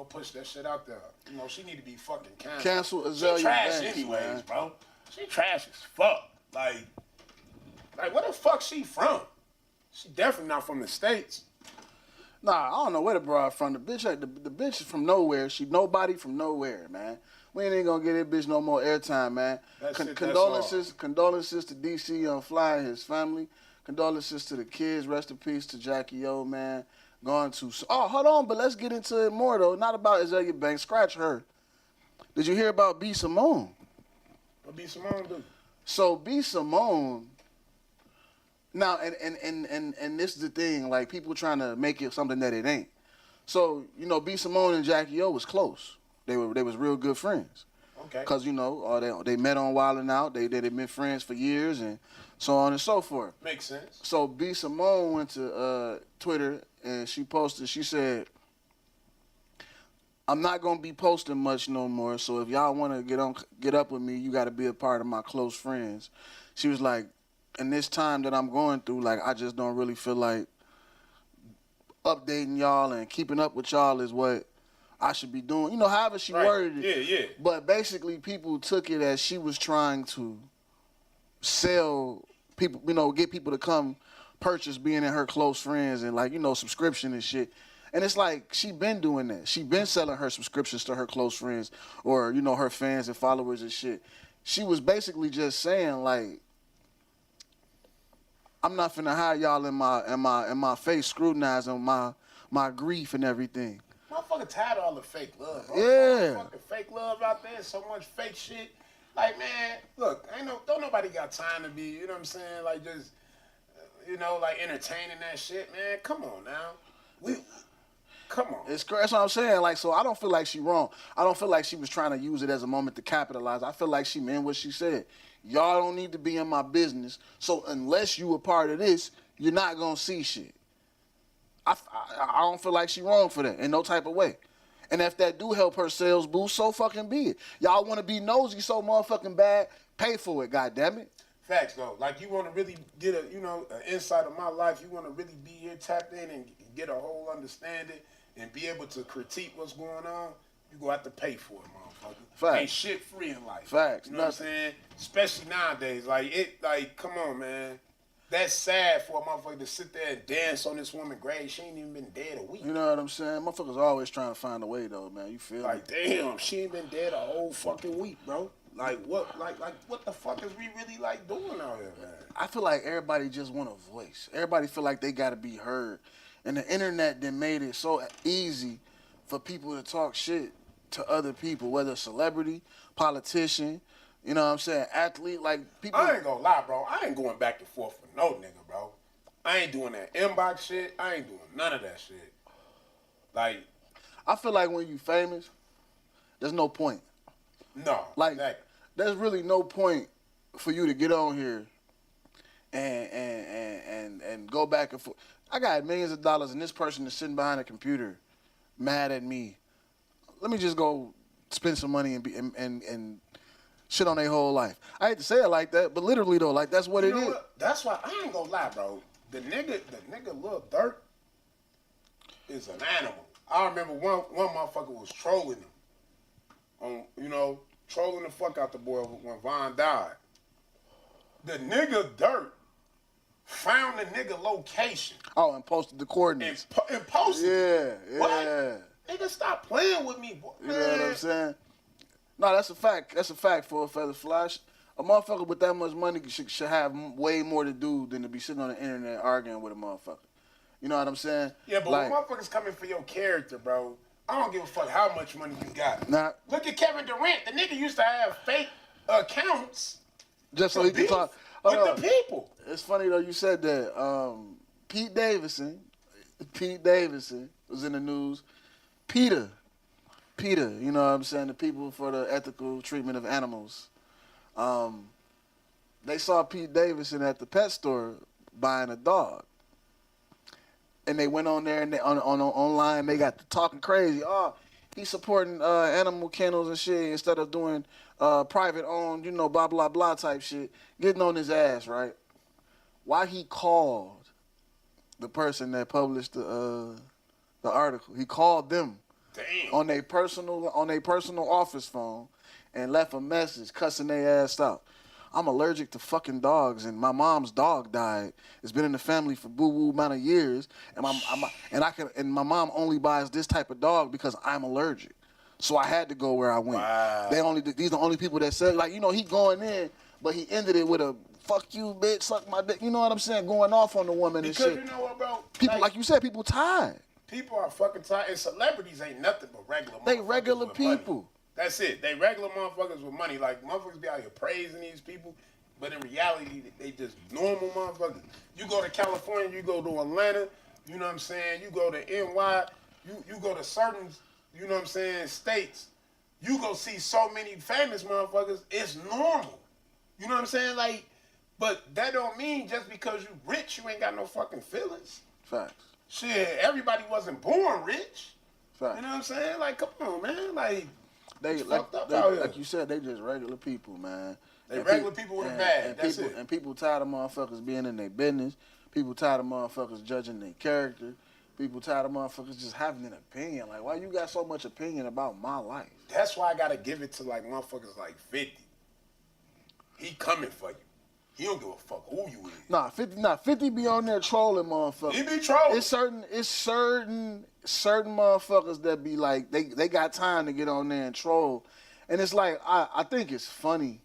B: push that shit out there. She need to be fucking canceled.
A: Cancel Azalea
B: She trash
A: Banks,
B: anyways,
A: man.
B: bro. She trash as fuck. Like where the fuck she from? She definitely not from the States.
A: Nah, I don't know where the broad from. The bitch is from nowhere. She nobody from nowhere, man. We ain't gonna get that bitch no more airtime, man. Condolences to DC on Fly and his family. Condolences to the kids. Rest in peace to Jackie O, man. Going to hold on, but let's get into it more though. Not about Azalea Banks. Scratch her. Did you hear about B Simone?
B: What B Simone do?
A: So B Simone. Now, and this is the thing, like people trying to make it something that it ain't. So, B Simone and Jackie O was close. They was real good friends.
B: Okay.
A: Cause they met on Wild 'N Out. They'd been friends for years and so on and so forth.
B: Makes sense.
A: So B Simone went to Twitter and she posted. She said, "I'm not gonna be posting much no more. So if y'all want to get up with me, you got to be a part of my close friends." She was like, "In this time that I'm going through, like I just don't really feel like updating y'all and keeping up with y'all is what I should be doing." However she worded it.
B: Yeah.
A: But basically, people took it as she was trying to sell people, get people to come purchase being in her close friends and subscription and shit. And it's like she been doing that. She been selling her subscriptions to her close friends or her fans and followers and shit. She was basically just saying like, I'm not finna hide y'all in my face scrutinizing my grief and everything.
B: Motherfucker tired of all the fake love. Bro.
A: Yeah.
B: Fucking fake love out there. So much fake shit. Like, man, look, don't nobody got time to be, you know what I'm saying? Like, just, like entertaining that shit, man. Come on now. Come on.
A: That's what I'm saying. Like, so I don't feel like she wrong. I don't feel like she was trying to use it as a moment to capitalize. I feel like she meant what she said. Y'all don't need to be in my business. So unless you a part of this, you're not gonna see shit. I don't feel like she wrong for that in no type of way. And if that do help her sales boost, so fucking be it. Y'all want to be nosy so motherfucking bad, pay for it, goddammit.
B: Facts though. Like you want to really get an insight of my life. You want to really be here tapped in and get a whole understanding and be able to critique what's going on. You gonna have to pay for it, motherfucker.
A: Facts.
B: Ain't shit free in life.
A: Facts.
B: You know what I'm saying? Especially nowadays. Come on, man. That's sad for a motherfucker to sit there and dance on this woman's grave. She ain't even been dead a week.
A: You know what I'm saying? Motherfuckers always trying to find a way though, man. You feel
B: like,
A: me?
B: Damn, she ain't been dead a whole fucking week, bro. Like what? Like what the fuck is we really doing out here, man?
A: I feel like everybody just want a voice. Everybody feel like they gotta be heard, and the internet then made it so easy for people to talk shit to other people, whether celebrity, politician, you know what I'm saying, athlete, like people.
B: I ain't gonna lie, bro. I ain't going back and forth for no nigga, bro. I ain't doing that inbox shit. I ain't doing none of that shit. Like,
A: I feel like when you famous, there's no point.
B: No,
A: like
B: exactly.
A: There's really no point for you to get on here and go back and forth. I got millions of dollars and this person is sitting behind a computer, mad at me. Let me just go spend some money and shit on their whole life. I hate to say it like that, but literally though, like that's what it is. What?
B: That's why I ain't gonna lie, bro. The nigga Lil Durk is an animal. I remember one motherfucker was trolling him. Trolling the fuck out the boy when Von died. The nigga Durk found the nigga location.
A: Oh, and posted the coordinates.
B: And posted
A: it. Yeah.
B: What? Nigga, stop playing with me, boy.
A: You know what I'm saying? No, that's a fact. That's a fact for a feather flash. A motherfucker with that much money should have way more to do than to be sitting on the internet arguing with a motherfucker. You know what I'm saying?
B: Yeah, but when motherfuckers coming for your character, bro, I don't give a fuck how much money you got.
A: Nah.
B: Look at Kevin Durant. The nigga used to have fake accounts.
A: Just so he can talk.
B: With the people.
A: It's funny, though, you said that. Pete Davidson was in the news. Peter, you know what I'm saying? The people for the ethical treatment of animals. They saw Pete Davidson at the pet store buying a dog. And they went on there and online they got to talking crazy. Oh, he's supporting animal kennels and shit instead of doing private owned, blah blah blah type shit. Getting on his ass, right? Why he called the person that published the article? He called them.
B: Damn.
A: on their personal office phone and left a message cussing their ass out. I'm allergic to fucking dogs, and my mom's dog died. It's been in the family for boo-boo amount of years, and my mom only buys this type of dog because I'm allergic. So I had to go where I went.
B: Wow.
A: These the only people that said, like, he going in, but he ended it with a fuck you, bitch, suck my dick. You know what I'm saying? Going off on the woman and shit.
B: Because you know what, bro?
A: People, like you said, people tired.
B: People are fucking tired, and celebrities ain't nothing but regular motherfuckers.
A: They regular
B: with
A: people.
B: Money. That's it. They regular motherfuckers with money. Like, motherfuckers be out here praising these people, but in reality, they just normal motherfuckers. You go to California, you go to Atlanta, you know what I'm saying? You go to NY, you go to certain, you know what I'm saying, states. You go see so many famous motherfuckers, it's normal. You know what I'm saying? Like, but that don't mean just because you rich, you ain't got no fucking feelings.
A: Facts.
B: Shit, everybody wasn't born rich.
A: Facts.
B: You know what I'm saying? Like, come on, man. Like,
A: fucked up out here. Like you said, they just regular people, man.
B: They regular people with a bag. That's
A: people,
B: it.
A: And people tired of motherfuckers being in their business. People tired of motherfuckers judging their character. People tired of motherfuckers just having an opinion. Like, why you got so much opinion about my life?
B: That's why I gotta give it to like motherfuckers like 50. He coming for you. He don't give a fuck who you is.
A: 50 be on there trolling motherfuckers.
B: He be trolling.
A: It's certain motherfuckers that be like, they got time to get on there and troll. And it's like, I think it's funny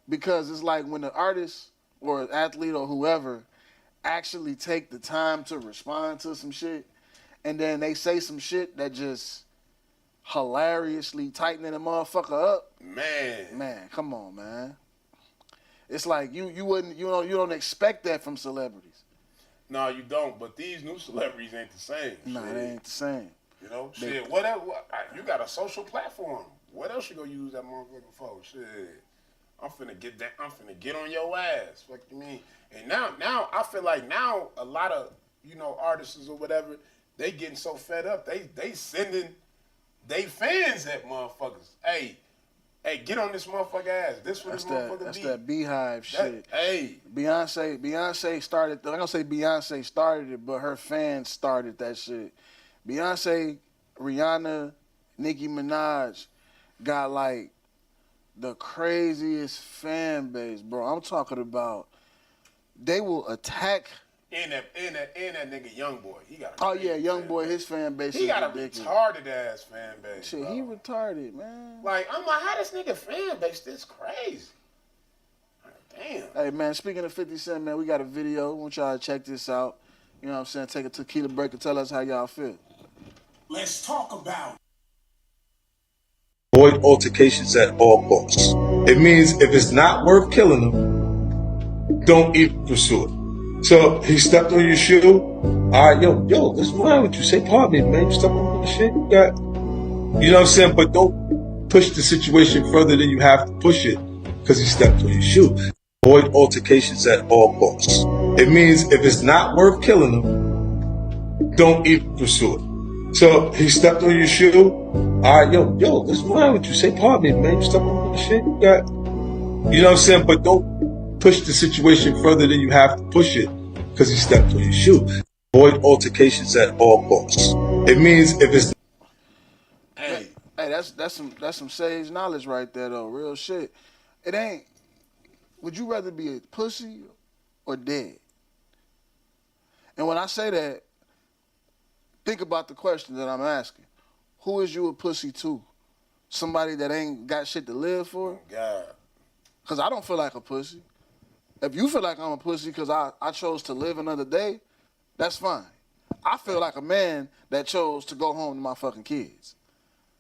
A: because it's like when the artist or athlete or whoever actually take the time to respond to some shit and then they say some shit that just hilariously tightening the motherfucker up. Man, come on, man. It's like you don't expect that from celebrities.
B: No, you don't. But these new celebrities ain't the same.
A: No, they ain't the same.
B: You know, shit. Whatever. You got a social platform. What else you gonna use that motherfucker for? Shit. I'm finna get that. I'm finna get on your ass. What you mean? And now I feel like now a lot of artists or whatever, they getting so fed up. They sending they fans at motherfuckers. Hey, get on this motherfucker ass. This what this motherfucker be.
A: That's that beehive shit.
B: Hey.
A: Beyonce started, I'm gonna say Beyonce started it, but her fans started that shit. Beyonce, Rihanna, Nicki Minaj got like the craziest fan base, bro. I'm talking about they will attack.
B: And that nigga YoungBoy, he got.
A: YoungBoy, his fan base.
B: He got
A: ridiculous.
B: A retarded ass fan base.
A: Shit,
B: bro.
A: he retarded, man.
B: Like I'm like, how this nigga fan base this crazy? Damn.
A: Hey man, speaking of 50 Cent, man, we got a video. I want y'all to check this out. You know what I'm saying? Take a tequila break and tell us how y'all feel.
C: Let's talk about.
D: Avoid altercations at all costs. It means if it's not worth killing them, don't even pursue it. So he stepped on your shoe. All right, yo, what's wrong with you? Say pardon me, man. You stepped on my shit. You know what I'm saying? But don't push the situation further than you have to push it because he stepped on your shoe. Avoid altercations at all costs. It means if it's not worth killing them, don't even pursue it. So he stepped on your shoe. All right, yo, what's wrong with you? Say pardon me, man. You stepped on my shit. You know what I'm saying? But don't push the situation further than you have to push it because he stepped on your shoe. Avoid altercations at all costs. It means if it's
A: Hey, that's some sage knowledge right there though. Real shit. It ain't. Would you rather be a pussy or dead? And when I say that, think about the question that I'm asking. Who is you a pussy to? Somebody that ain't got shit to live for?
B: Oh, God.
A: Because I don't feel like a pussy. If you feel like I'm a pussy because I chose to live another day, that's fine. I feel like a man that chose to go home to my fucking kids.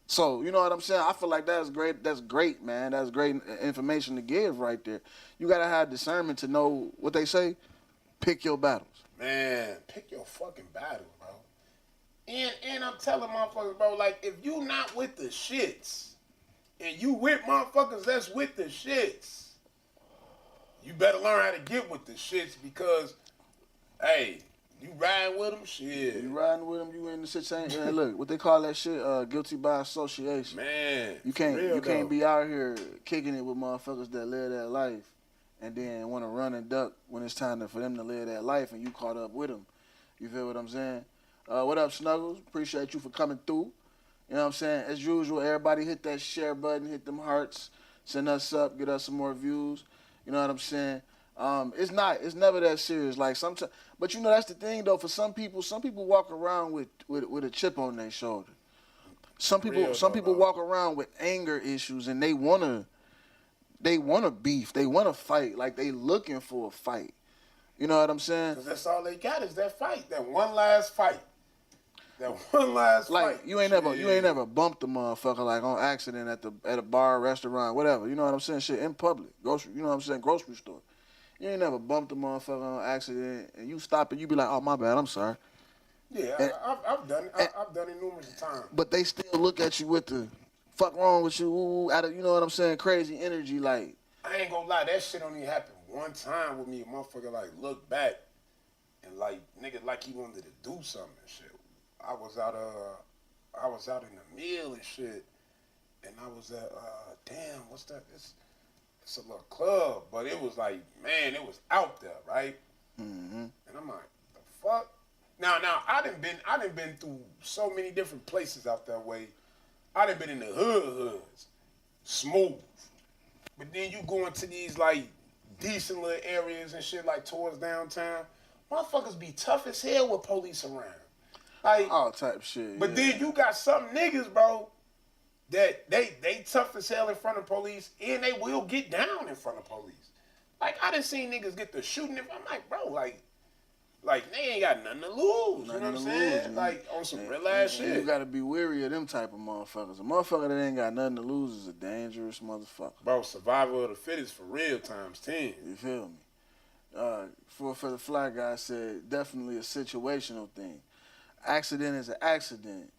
A: So, you know what I'm saying? I feel like that's great. That's great, man. That's great information to give right there. You got to have discernment to know what they say. Pick your battles.
B: Man, pick your fucking battles, bro. And I'm telling motherfuckers, bro, like, if you not with the shits and you with motherfuckers that's with the shits, you better learn how to get with the shits because, hey, you riding with them, shit.
A: You riding with them, you in the situation. And look, what they call that shit, guilty by association.
B: Man,
A: you can't be out here kicking it with motherfuckers that live that life and then want to run and duck when it's time for them to live that life and you caught up with them. You feel what I'm saying? What up, Snuggles? Appreciate you for coming through. You know what I'm saying? As usual, everybody hit that share button, hit them hearts, send us up, get us some more views. You know what I'm saying? It's never that serious. Like sometimes, but you know that's the thing though. For some people walk around with a chip on their shoulder.
B: Real
A: Some
B: though,
A: people
B: bro.
A: walk around with anger issues and they wanna beef, they wanna fight, like they looking for a fight. You know what I'm saying?
B: Because that's all they got is that fight, that one last fight. That one last
A: Like
B: fight.
A: you ain't never bumped a motherfucker like on accident at a bar, restaurant, whatever. You know what I'm saying? Shit in public, grocery. You know what I'm saying? Grocery store. You ain't never bumped a motherfucker on accident and you stop and you be like, oh my bad, I'm sorry.
B: Yeah,
A: And,
B: I've done it.
A: and-
B: I've done it numerous times.
A: but they still look at you with the fuck wrong with you, out of you know what I'm saying, crazy energy. Like
B: I ain't gonna lie, that shit only happened one time with me. A motherfucker like looked back and like nigga like he wanted to do something and shit. I was out in the meal and shit, and I was at damn, what's that? It's a little club, but it was like, man, it was out there, right?
A: mm-hmm.
B: And I'm like, the fuck? Now I done been through so many different places out that way. I done been in the hoods, smooth. But then you go into these like decent little areas and shit like towards downtown, motherfuckers be tough as hell with police around. Like
A: all type shit.
B: but
A: yeah.
B: then you got some niggas, bro, that they tough as hell in front of police and they will get down in front of police. Like I done seen niggas get to shooting. I'm like, bro, like they ain't got nothing to lose. You know what I'm saying? Like on some real ass shit.
A: You gotta be weary of them type of motherfuckers. A motherfucker that ain't got nothing to lose is a dangerous motherfucker.
B: Bro, survival of the fittest for real times 10.
A: You feel me? For the fly guy said definitely a situational thing. Accident is an accident,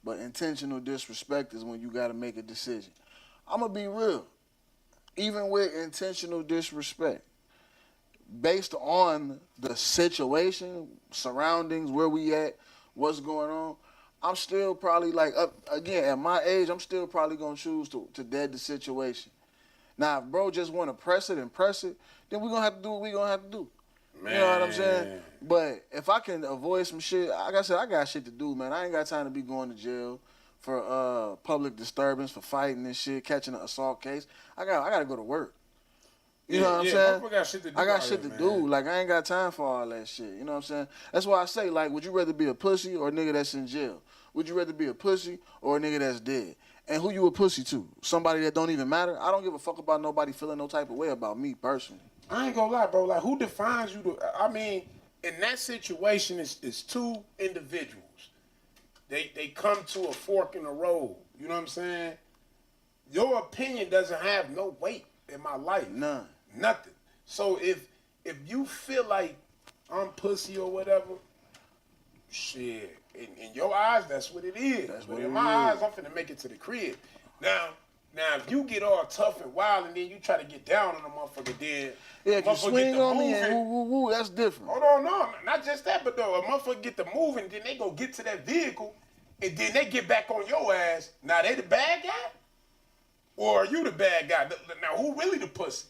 A: but intentional disrespect is when you gotta make a decision. I'm gonna be real. Even with intentional disrespect, based on the situation, surroundings, where we at, what's going on, I'm still probably like again at my age, I'm still probably gonna choose to dead the situation. Now, if bro just want to press it, then we gonna have to do what we gonna have to do.
B: Man.
A: You know what I'm saying? But if I can avoid some shit, like I said, I got shit to do, man. I ain't got time to be going to jail for public disturbance, for fighting and shit, catching an assault case. I gotta go to work. You know what I'm saying?
B: Got shit to do
A: I got
B: out
A: shit
B: here,
A: to
B: man.
A: do. Like, I ain't got time for all that shit. You know what I'm saying? That's why I say, like, would you rather be a pussy or a nigga that's in jail? Would you rather be a pussy or a nigga that's dead? And who you a pussy to? Somebody that don't even matter? I don't give a fuck about nobody feeling no type of way about me personally.
B: I ain't gonna lie, bro. Like, who defines you to? I mean, in that situation, it's two individuals. They come to a fork in the road. You know what I'm saying? Your opinion doesn't have no weight in my life.
A: None.
B: Nothing. So if you feel like I'm pussy or whatever, shit. In your eyes, that's what it is.
A: That's
B: But
A: what
B: in
A: it
B: my
A: is.
B: eyes, I'm finna make it to the crib. Now, if you get all tough and wild and then you try to get down on a motherfucker, then
A: Yeah, if you
B: motherfucker
A: swing
B: get to
A: on me and
B: moving.
A: woo, woo, woo, that's different.
B: Hold on, no, not just that, but though a motherfucker get to moving, then they go get to that vehicle, and then they get back on your ass. Now they the bad guy, or are you the bad guy? Now who really the pussy?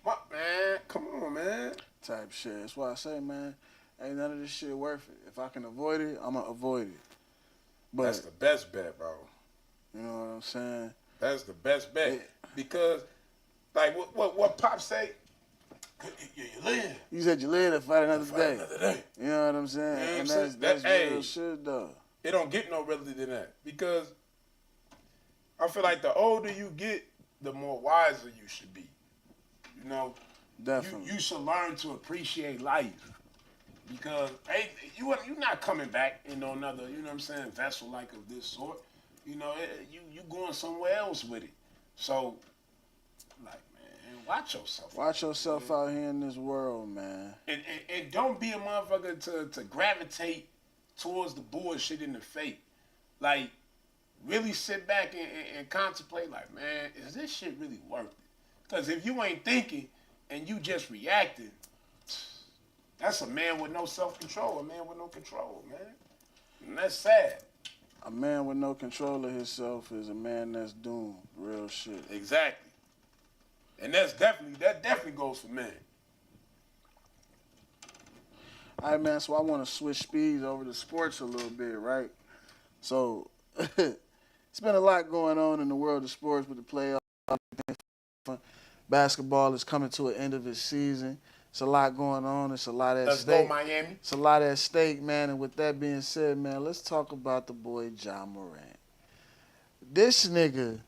B: Man, come on, man.
A: Type shit. That's why I say, man, ain't none of this shit worth it. If I can avoid it, I'm gonna avoid it. But
B: That's the best bet, bro.
A: you know what I'm saying?
B: That's the best bet
A: Yeah.
B: because, like, what Pop say? You live.
A: You said you live to fight another
B: Fight
A: day.
B: another day.
A: You know what I'm saying?
B: You know what I'm
A: And
B: saying?
A: that's
B: Hey.
A: real shit, though.
B: It don't get no realer than that because I feel like the older you get, the more wiser you should be. You know,
A: Definitely.
B: you should learn to appreciate life because hey, you're not coming back in another, you know what I'm saying, vessel like of this sort. You know, you going somewhere else with it. So, like, man, watch yourself.
A: Watch yourself out here in this world, man.
B: And don't be a motherfucker to gravitate towards the bullshit and the fake. Like, really sit back and contemplate, like, man, is this shit really worth it? Because if you ain't thinking and you just reacting, that's a man with no self-control, a man with no control, man. And that's sad.
A: A man with no control of himself is a man that's doomed. Real shit.
B: Exactly. And that definitely goes for men.
A: All right, man, so I want to switch speeds over to sports a little bit, right? So, it's been a lot going on in the world of sports with the playoffs. Basketball is coming to an end of its season. It's a lot going on. It's a lot at
B: Let's
A: stake.
B: go, Miami.
A: It's a lot at stake, man. And with that being said, man, let's talk about the boy Ja Morant. This nigga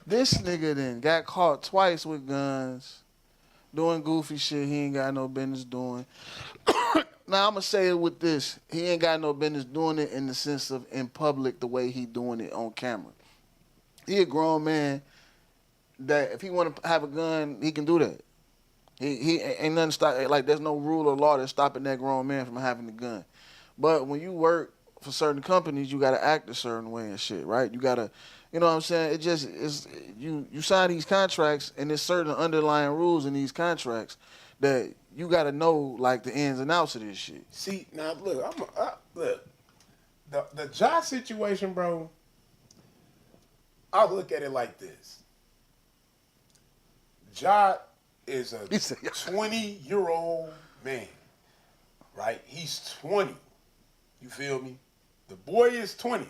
A: then got caught twice with guns, doing goofy shit he ain't got no business doing. Now, I'm going to say it with this. He ain't got no business doing it in the sense of in public the way he doing it on camera. He a grown man that if he want to have a gun, he can do that. He ain't nothing stop, like there's no rule or law that's stopping that grown man from having a gun. But when you work for certain companies, you got to act a certain way and shit, right? You got to, you know what I'm saying? It just is, you sign these contracts and there's certain underlying rules in these contracts that you got to know, like, the ins and outs of this shit.
B: See, now look, look, the Ja situation, bro, I'll look at it like this. Ja is a 20-year-old man, right? He's 20. You feel me? The boy is 20.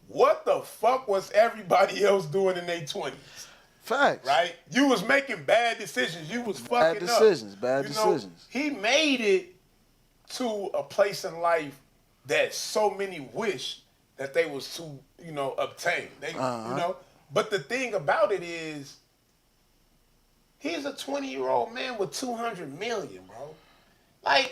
B: What the fuck was everybody else doing in their 20s?
A: Facts.
B: Right? You was making bad decisions. You was fucking up.
A: Bad decisions.
B: He made it to a place in life that so many wish that they was to, obtain. They, But the thing about it is, he's a 20-year-old man with $200 million, bro. He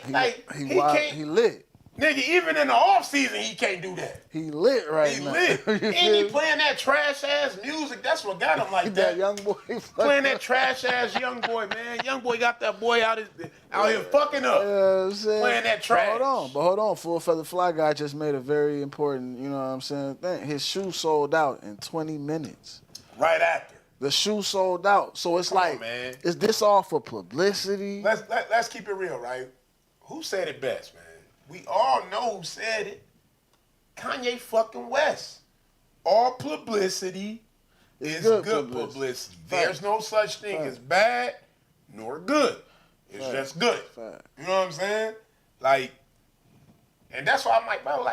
B: can't.
A: He lit.
B: Nigga, even in the off season, he can't do that.
A: He lit now.
B: He lit. And he playing that trash ass music. That's what got him like that.
A: Young boy
B: playing that trash ass young boy, man. Young boy got that boy out here fucking up. Playing that trash.
A: But hold on. Full Feather Fly Guy just made a very important, you know what I'm saying, thing. His shoe sold out in 20 minutes.
B: Right after.
A: The shoe sold out. So it's man. Is this all for publicity?
B: Let's keep it real, right? Who said it best, man? We all know who said it. Kanye fucking West. All publicity is good publicity. There's no such thing as bad nor good. It's just good. You know what I'm saying? And that's why I'm like, bro,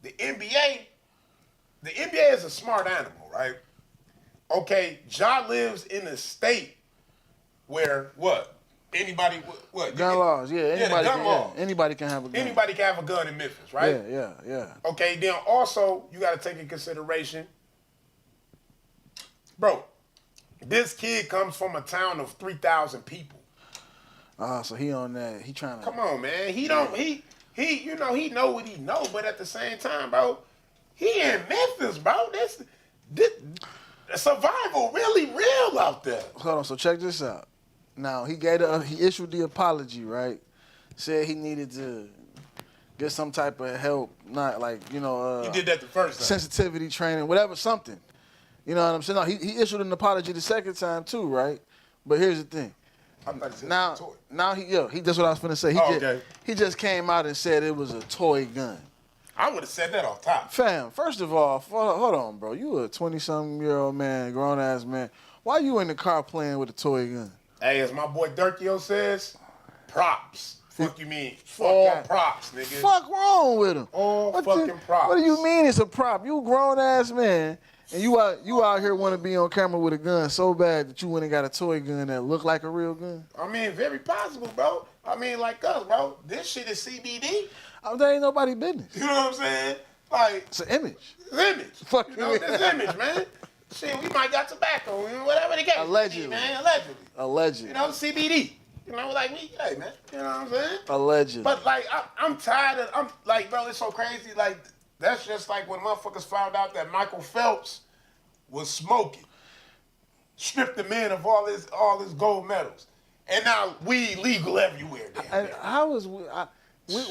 B: the NBA is a smart animal, right? Okay, Ja lives in a state where what? Anybody, what?
A: Gun laws, yeah. Anybody can have a gun.
B: Anybody can have a gun in Memphis, right?
A: Yeah.
B: Okay, then also, you got to take in consideration, bro, this kid comes from a town of 3,000 people.
A: So he on that. He trying to.
B: Come on, man. He know what he know, but at the same time, bro, he in Memphis, bro. This survival really real out there.
A: Hold on, so check this out. Now, he issued the apology, right? Said he needed to get some type of help, not
B: he did that the first time.
A: Sensitivity training, whatever, something. You know what I'm saying? No, he issued an apology the second time too, right? But here's the thing.
B: I thought he said
A: now,
B: it was a toy.
A: Now that's what I was finna say. He just came out and said it was a toy gun.
B: I would have said that off top.
A: Fam, first of all, hold on, bro. You a 20-something-year-old man, grown-ass man. Why you in the car playing with a toy gun?
B: Hey, as my boy Durkio says, props. Fuck you mean? All props, nigga.
A: Fuck wrong with him?
B: All fucking props.
A: What do you mean it's a prop? You a grown-ass man, and you out here want to be on camera with a gun so bad that you went and got a toy gun that look like a real gun?
B: I mean, very possible, bro. I mean, like us, bro. This shit is CBD.
A: That ain't nobody business.
B: You know what I'm saying?
A: It's an image.
B: It's an image.
A: Fuck
B: this image, man. Shit, we might got tobacco, whatever the case.
A: Allegedly.
B: Man,
A: allegedly.
B: CBD. Hey, man. You know what I'm saying?
A: Allegedly.
B: But, I'm tired of, bro, it's so crazy. That's just like when motherfuckers found out that Michael Phelps was smoking. Stripped the man of all his gold medals. And now weed legal everywhere.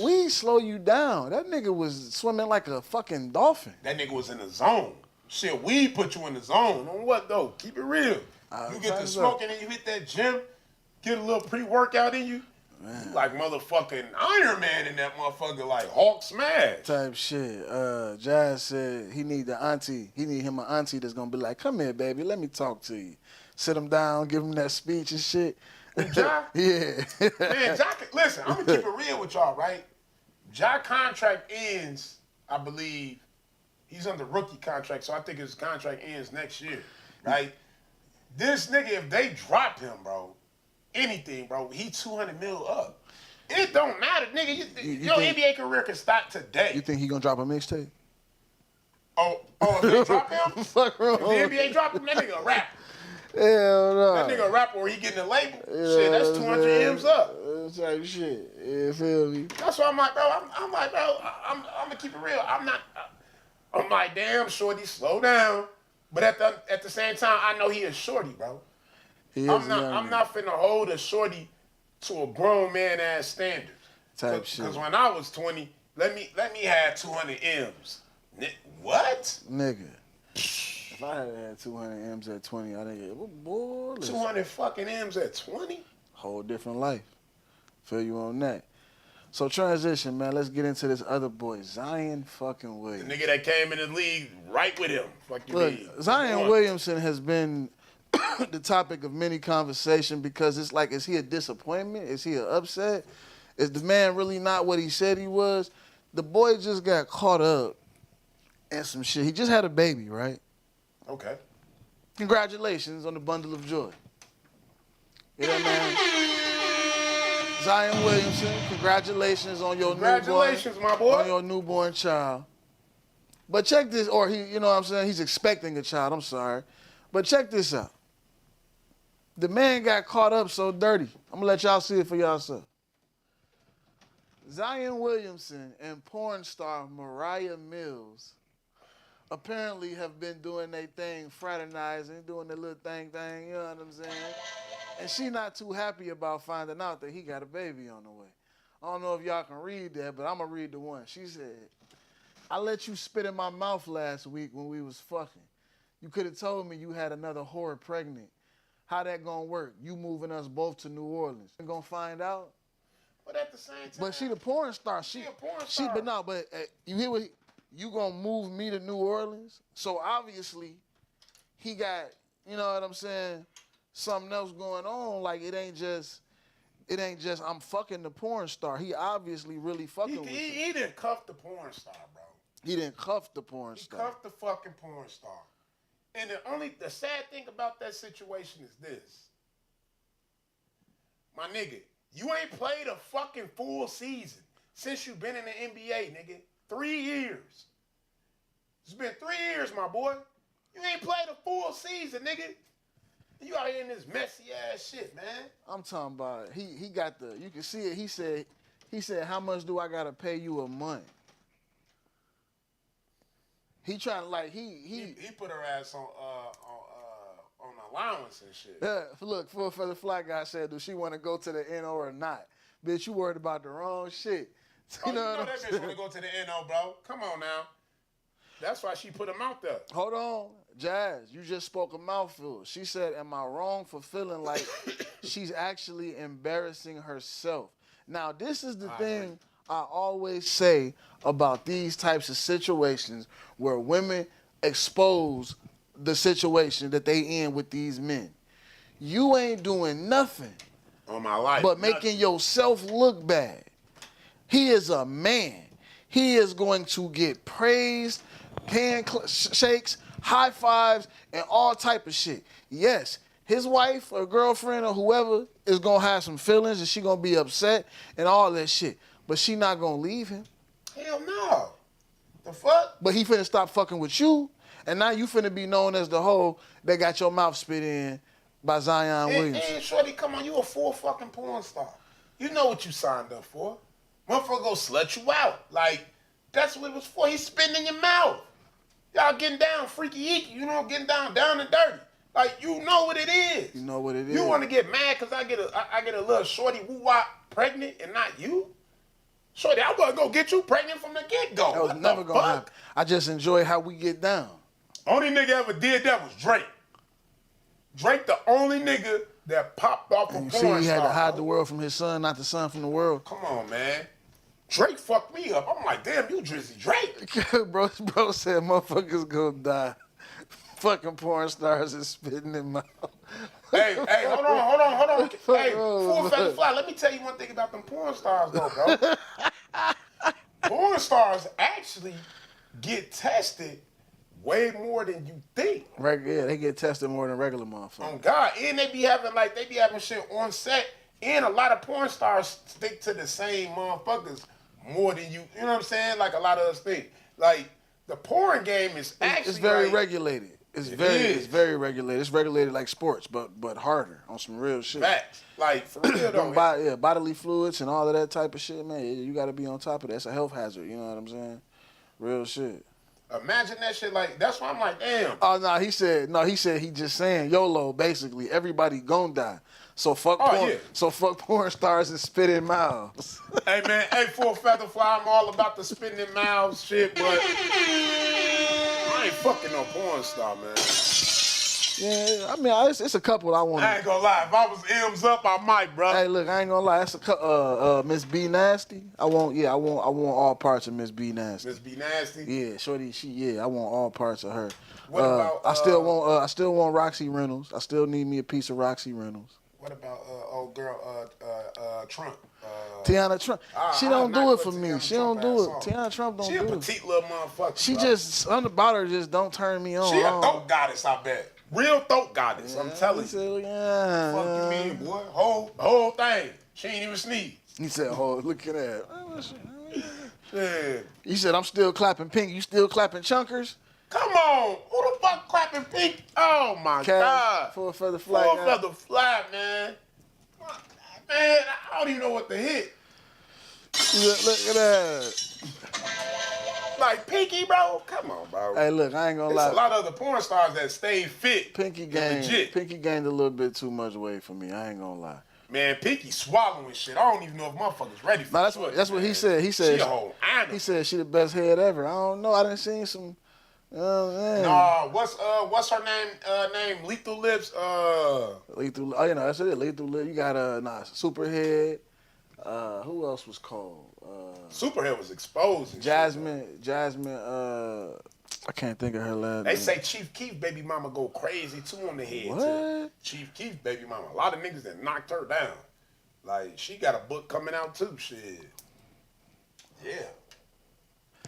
A: We slow you down. That nigga was swimming like a fucking dolphin.
B: That nigga was in the zone. Shit, weed put you in the zone. On what, though? Keep it real. You get to smoking and you hit that gym, get a little pre-workout in you, you like motherfucking Iron Man in that motherfucker, like Hulk smash.
A: Type shit. Jazz said he need him an auntie that's gonna be like, come here, baby, let me talk to you. Sit him down, give him that speech and shit.
B: Ja?
A: Yeah.
B: Man, Ja, listen, I'm gonna keep it real with y'all, right? Ja contract ends, I believe, he's under rookie contract, so I think his contract ends next year. right? This nigga, if they drop him, bro, anything, bro, he 200 mil up. It don't matter, nigga. Your NBA career can start today.
A: You think he gonna drop a mixtape?
B: Oh, if they drop him?
A: Fuck wrong.
B: If the NBA drop him, that nigga a rap.
A: Hell no.
B: That nigga a rapper or he getting a label. Shit, that's 200 M's up.
A: Type shit. Yeah, feel me?
B: That's why I'm like, bro, I'm like, bro, I'm gonna keep it real. I'm like, damn, shorty, slow down. But at the same time, I know he is shorty, bro. I'm not finna hold a shorty to a grown man ass standard.
A: Type shit.
B: Because when I was 20, let me have 200 M's. What?
A: Nigga. If I had 200 M's at 20, I think, boy, listen.
B: 200 fucking M's at 20?
A: Whole different life. Feel you on that. So transition, man. Let's get into this other boy, Zion fucking Williams.
B: The nigga that came in the league right with him.
A: Look, Zion Williamson has been the topic of many conversation because it's like, is he a disappointment? Is he an upset? Is the man really not what he said he was? The boy just got caught up in some shit. He just had a baby, right?
B: Okay.
A: Congratulations on the bundle of joy. You know what I mean? Zion Williamson, congratulations on your
B: my boy.
A: On your newborn child. But check this, or he, you know what I'm saying? He's expecting a child, I'm sorry. But check this out. The man got caught up so dirty. I'm gonna let y'all see it for yourself. Zion Williamson and porn star Mariah Mills apparently have been doing their thing, fraternizing, doing their little thing, you know what I'm saying? And she not too happy about finding out that he got a baby on the way. I don't know if y'all can read that, but I'm going to read the one. She said, I let you spit in my mouth last week when we was fucking. You could have told me you had another whore pregnant. How that going to work? You moving us both to New Orleans. You going to find out?
B: But at the same time.
A: But she the porn star. She
B: a porn star.
A: You hear what you going to move me to New Orleans? So obviously, he got, you know what I'm saying, something else going on. Like it ain't just I'm fucking the porn star. He obviously really fucking with her.
B: He didn't cuff the porn star, bro.
A: He didn't cuff the porn star.
B: He cuffed the fucking porn star. And the sad thing about that situation is this. My nigga, you ain't played a fucking full season since you been in the NBA, nigga. 3 years. It's been 3 years, my boy. You ain't played a full season, nigga. You out here in this messy ass shit, man.
A: I'm talking about he got you can see it. He said, how much do I gotta pay you a month? He trying to like he
B: put her ass on allowance and shit.
A: Yeah, look, for the fly guy said, do she want to go to the NO or not? Bitch, you worried about the wrong shit.
B: You know that bitch want to go to the NO, bro. Come on now. That's why she put him out there.
A: Hold on. Jazz, you just spoke a mouthful. She said, am I wrong for feeling like she's actually embarrassing herself? Now, this is the thing I always say about these types of situations where women expose the situation that they in with these men. You ain't doing nothing
B: on my life,
A: but making yourself look bad. He is a man. He is going to get praised, handshakes, high fives, and all type of shit. Yes, his wife or girlfriend or whoever is going to have some feelings and she going to be upset and all that shit. But she not going to leave him.
B: Hell no. The fuck?
A: But he finna stop fucking with you, and now you finna be known as the hoe that got your mouth spit in by Zion Williams.
B: Hey, shorty, come on, you a full fucking porn star. You know what you signed up for. Motherfucker go slut you out. Like, that's what it was for. He's spitting in your mouth. Y'all getting down freaky eaky, you know, getting down and dirty. Like, you know what it is.
A: You know what it is.
B: You want to get mad because I get a little shorty woo-wop pregnant and not you? Shorty, I wasn't going to get you pregnant from the get-go.
A: That was never going to happen. I just enjoy how we get down.
B: Only nigga ever did that was Drake. Drake the only nigga that popped off a porn star.
A: You see, he had to hide the world from his son, not the son from the world.
B: Come on, man. Drake fucked me up. I'm like, damn, you Drizzy Drake.
A: bro said motherfuckers gonna die. Fucking porn stars is spitting in mouth.
B: Hey, hold on. Hey, full feather fly. Let me tell you one thing about them porn stars, though, bro. Porn stars actually get tested way more than you think.
A: Yeah, they get tested more than regular motherfuckers.
B: On God, and they be having shit on set, and a lot of porn stars stick to the same motherfuckers more than you. You know what I'm saying? Like a lot of us think. Like the porn game is actually
A: it's very
B: like,
A: regulated. It's very regulated. It's regulated like sports, but harder on some real shit.
B: facts. Like for real though.
A: Bodily fluids and all of that type of shit, man. You got to be on top of that. It's a health hazard. You know what I'm saying? Real shit.
B: Imagine that shit. Like that's why I'm like, damn.
A: Oh no, he said he just saying YOLO. Basically, everybody gon' die. So fuck porn.
B: Yeah.
A: So fuck porn stars and spit in mouths.
B: Hey man, hey for a feather fly, I'm all about the spitting in mouths shit, but I ain't fucking no porn star, man.
A: Yeah, I mean, it's a couple I want.
B: I ain't gonna lie, if I was M's up, I might, bro.
A: Hey, look, I ain't gonna lie. That's Miss B Nasty. I want all parts of Miss B Nasty.
B: Miss B Nasty.
A: Yeah, shorty, I want all parts of her.
B: What about?
A: I still want Roxy Reynolds. I still need me a piece of Roxy Reynolds.
B: What about old girl Trump?
A: Tiana Trump. She don't do it for me.
B: Tiana
A: She don't
B: Trump
A: do it.
B: ass
A: Tiana Trump don't
B: She a
A: do it.
B: petite little motherfucker.
A: She
B: bro.
A: just something about her just don't turn me on.
B: She a throat goddess, I bet. Real throat goddess. I'm telling you.
A: Yeah.
B: Fuck you mean, boy? Whole thing. She ain't even sneeze.
A: He said, "Oh, look at that."
B: Yeah.
A: He said, "I'm still clapping pink. You still clapping chunkers?"
B: Come on. Who the fuck clapping pink? Oh my God.
A: Full feather flag.
B: Full feather fly, man. Man, I don't even know what to hit.
A: Look at that.
B: Like Pinky, bro. Come on, bro.
A: Hey, look, I ain't gonna lie.
B: There's a lot of other porn stars that stay fit.
A: Pinky gained a little bit too much weight for me. I ain't gonna lie.
B: Man, Pinky swallowing shit. I don't even know if motherfuckers ready for
A: That's what he said. He said
B: she a whole animal.
A: He said she the best head ever. I don't know. I done seen some. Oh man.
B: Nah, what's her name? Lethal Lips.
A: Lethal. Oh, that's it. Lethal Lips. You got Superhead. Who else was called?
B: Superhead was exposed.
A: Jasmine. I can't think of her last
B: They
A: name.
B: say Chief Keef baby mama go crazy too on the head.
A: What?
B: Too. Chief Keef baby mama. A lot of niggas that knocked her down. Like she got a book coming out too. Shit. Yeah.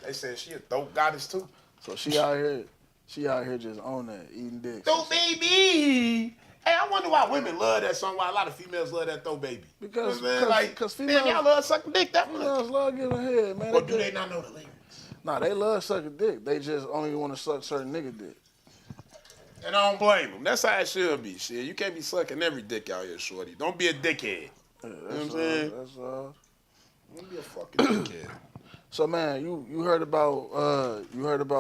B: They said she a dope goddess too.
A: So she out here just on that, eating dick.
B: Throw baby. Hey, I wonder why women love that song. Why a lot of females love that throw baby.
A: Because
B: females,
A: females,
B: y'all love sucking dick that much.
A: females love giving head, man.
B: Or do they not know the lyrics?
A: Nah, they love sucking dick. They just only want to suck certain nigga dick.
B: And I don't blame them. That's how it should be. Shit, you can't be sucking every dick out here, shorty. Don't be a dickhead.
A: Yeah,
B: You know what I'm saying?
A: That's all.
B: Don't be a fucking dickhead.
A: So man, you heard about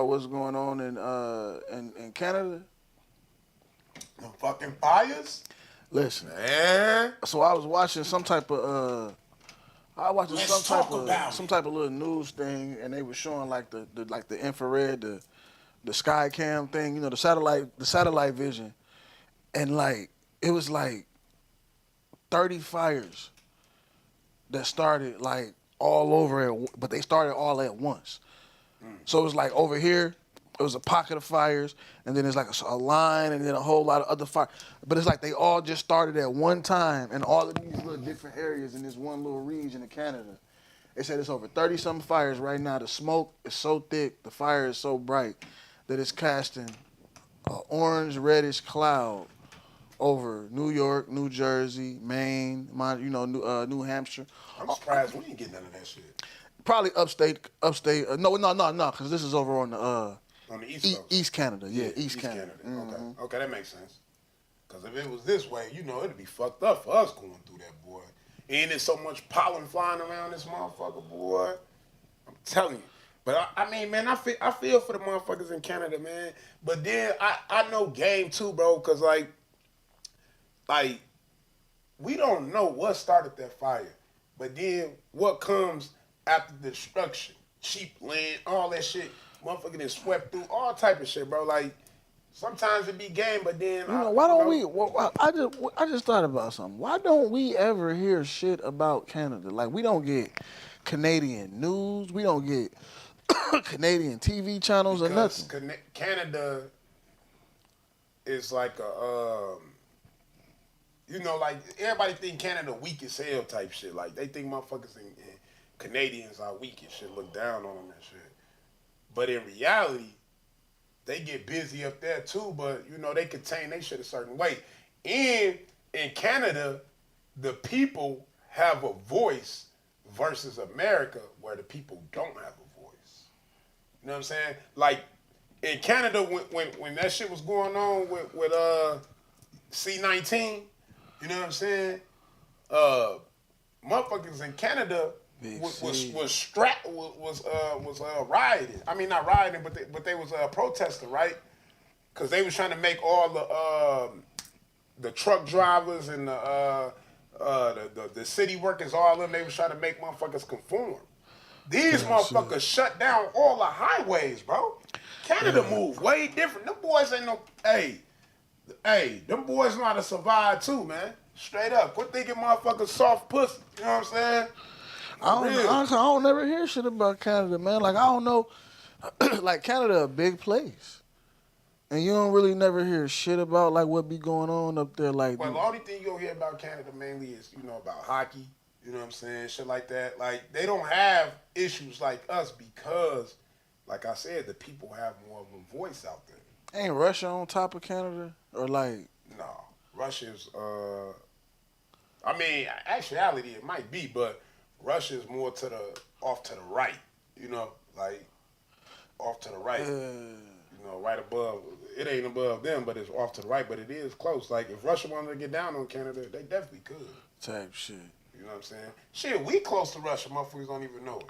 A: what's going on in Canada?
B: Them fucking fires?
A: Listen,
B: Man.
A: so I was watching some type of
C: Let's talk about it.
A: some type of little news thing, and they were showing like the infrared, the sky cam thing, the satellite vision, and like it was like 30 fires that started like all over it, but they started all at once. So it was like over here, it was a pocket of fires, and then there's like a line, and then a whole lot of other fire. But it's like they all just started at one time, and all of these little different areas in this one little region of Canada. They said it's over 30-something fires right now. The smoke is so thick, the fire is so bright, that it's casting an orange reddish cloud over New York, New Jersey, Maine, New Hampshire.
B: I'm surprised we ain't getting none of that shit.
A: Probably upstate. No, because this is over on the
B: On the East Coast.
A: East Canada. Yeah, East Canada.
B: Okay. Okay, that makes sense. Because if it was this way, it'd be fucked up for us going through that, boy. Ain't there so much pollen flying around this motherfucker, boy? I'm telling you. But I mean, man, I feel for the motherfuckers in Canada, man. But then I know game too, bro, because like we don't know what started that fire. But then what comes after destruction? Cheap land, all that shit. Motherfucker that swept through all type of shit, bro. Like sometimes it be game, but then
A: why don't we? Well, I just thought about something. Why don't we ever hear shit about Canada? Like we don't get Canadian news. We don't get Canadian TV channels or nothing.
B: Canada is like a like everybody think Canada weak as hell type shit. Like they think motherfuckers and Canadians are weak and shit, look down on them and shit. But in reality, they get busy up there too, but you know they contain they shit a certain way. And in Canada, the people have a voice versus America, where the people don't have a voice. You know what I'm saying? Like in Canada, when that shit was going on with C-19, you know what I'm saying? Motherfuckers in Canada was rioting. I mean, not rioting, but they was protesting, right? Because they was trying to make all the truck drivers and the city workers, all of them, they was trying to make motherfuckers conform. These motherfuckers shut down all the highways, bro. Canada move way different. Them boys ain't no. Hey, them boys know how to survive too, man. Straight up. Quit thinking motherfuckers soft pussy. You know what I'm saying?
A: I don't never hear shit about Canada, man. Like, I don't know. Like, Canada a big place. And you don't really never hear shit about, like, what be going on up there. Like,
B: well, the only thing you'll hear about Canada mainly is, you know, about hockey. You know what I'm saying? Shit like that. Like, they don't have issues like us because, like I said, the people have more of a voice out there.
A: Ain't Russia on top of Canada? Or, like...
B: No. Russia's, I mean, actuality, it might be, but Russia is more off to the right, you know, like off to the right, you know, right above. It ain't above them, but it's off to the right, but it is close. Like if Russia wanted to get down on Canada, they definitely could.
A: Type shit.
B: You know what I'm saying? Shit, we close to Russia, motherfuckers don't even know it.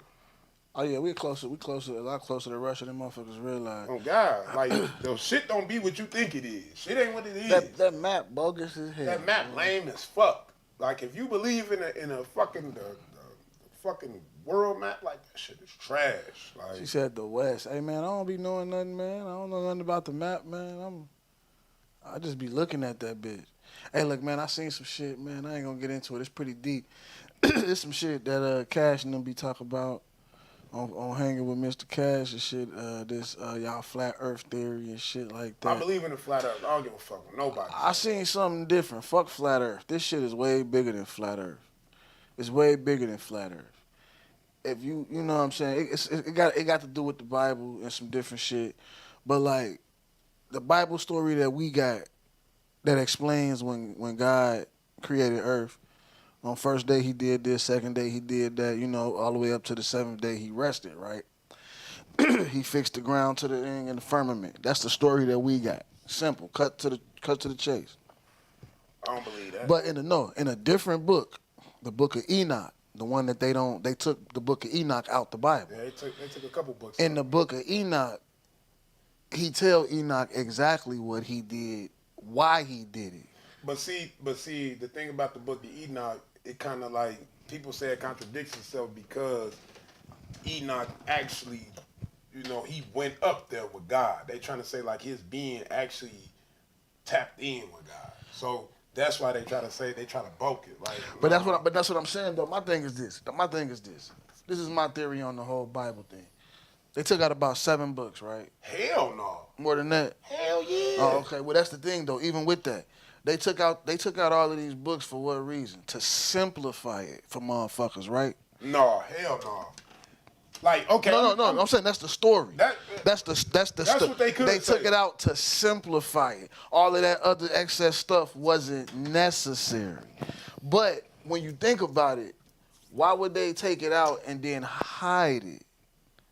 A: Oh yeah, we closer, a lot closer to Russia than motherfuckers realize.
B: Oh God, like the shit don't be what you think it is. Shit ain't what it is.
A: That map bogus as hell.
B: That map lame as fuck. Like if you believe in a fucking the fucking world map, like that shit is trash. Like
A: she said the West. Hey man, I don't be knowing nothing, man. I don't know nothing about the map, man. I just be looking at that bitch. Hey look, man, I seen some shit, man. I ain't gonna get into it. It's pretty deep. It's some shit that Cash and them be talking about on hanging with Mr. Cash and shit. This y'all flat Earth theory and shit like that.
B: I believe in the flat Earth. I don't give a fuck with nobody.
A: I seen something different. Fuck flat Earth. This shit is way bigger than flat Earth. It's way bigger than flat Earth. If you know what I'm saying, it got to do with the Bible and some different shit. But like the Bible story that we got that explains when God created Earth. On first day he did this, second day he did that, you know, all the way up to the seventh day he rested, right? He fixed the ground to the thing and the firmament. That's the story that we got. Simple, cut to the chase.
B: I don't believe that.
A: But in a different book, the book of Enoch, the one that they took the book of Enoch out the Bible.
B: Yeah, they took a couple books.
A: In the book of Enoch, he tell Enoch exactly what he did, why he did it.
B: But see, the thing about the book of Enoch, it kind of like people say it contradicts itself because Enoch actually, you know, he went up there with God. They trying to say like his being actually tapped in with God. So that's why they try to bulk it. Like,
A: but that's what I'm saying though. My thing is this. This is my theory on the whole Bible thing. They took out about 7 books, right?
B: Hell no.
A: More than that?
B: Hell yeah.
A: Oh, okay. Well, that's the thing though. Even with that. They took out all of these books for what reason? To simplify it for motherfuckers, right?
B: No, hell no. Like, okay.
A: No. I'm saying that's the story. That's
B: what they could
A: They
B: say.
A: took it out to simplify it. All of that other excess stuff wasn't necessary. But when you think about it, why would they take it out and then hide it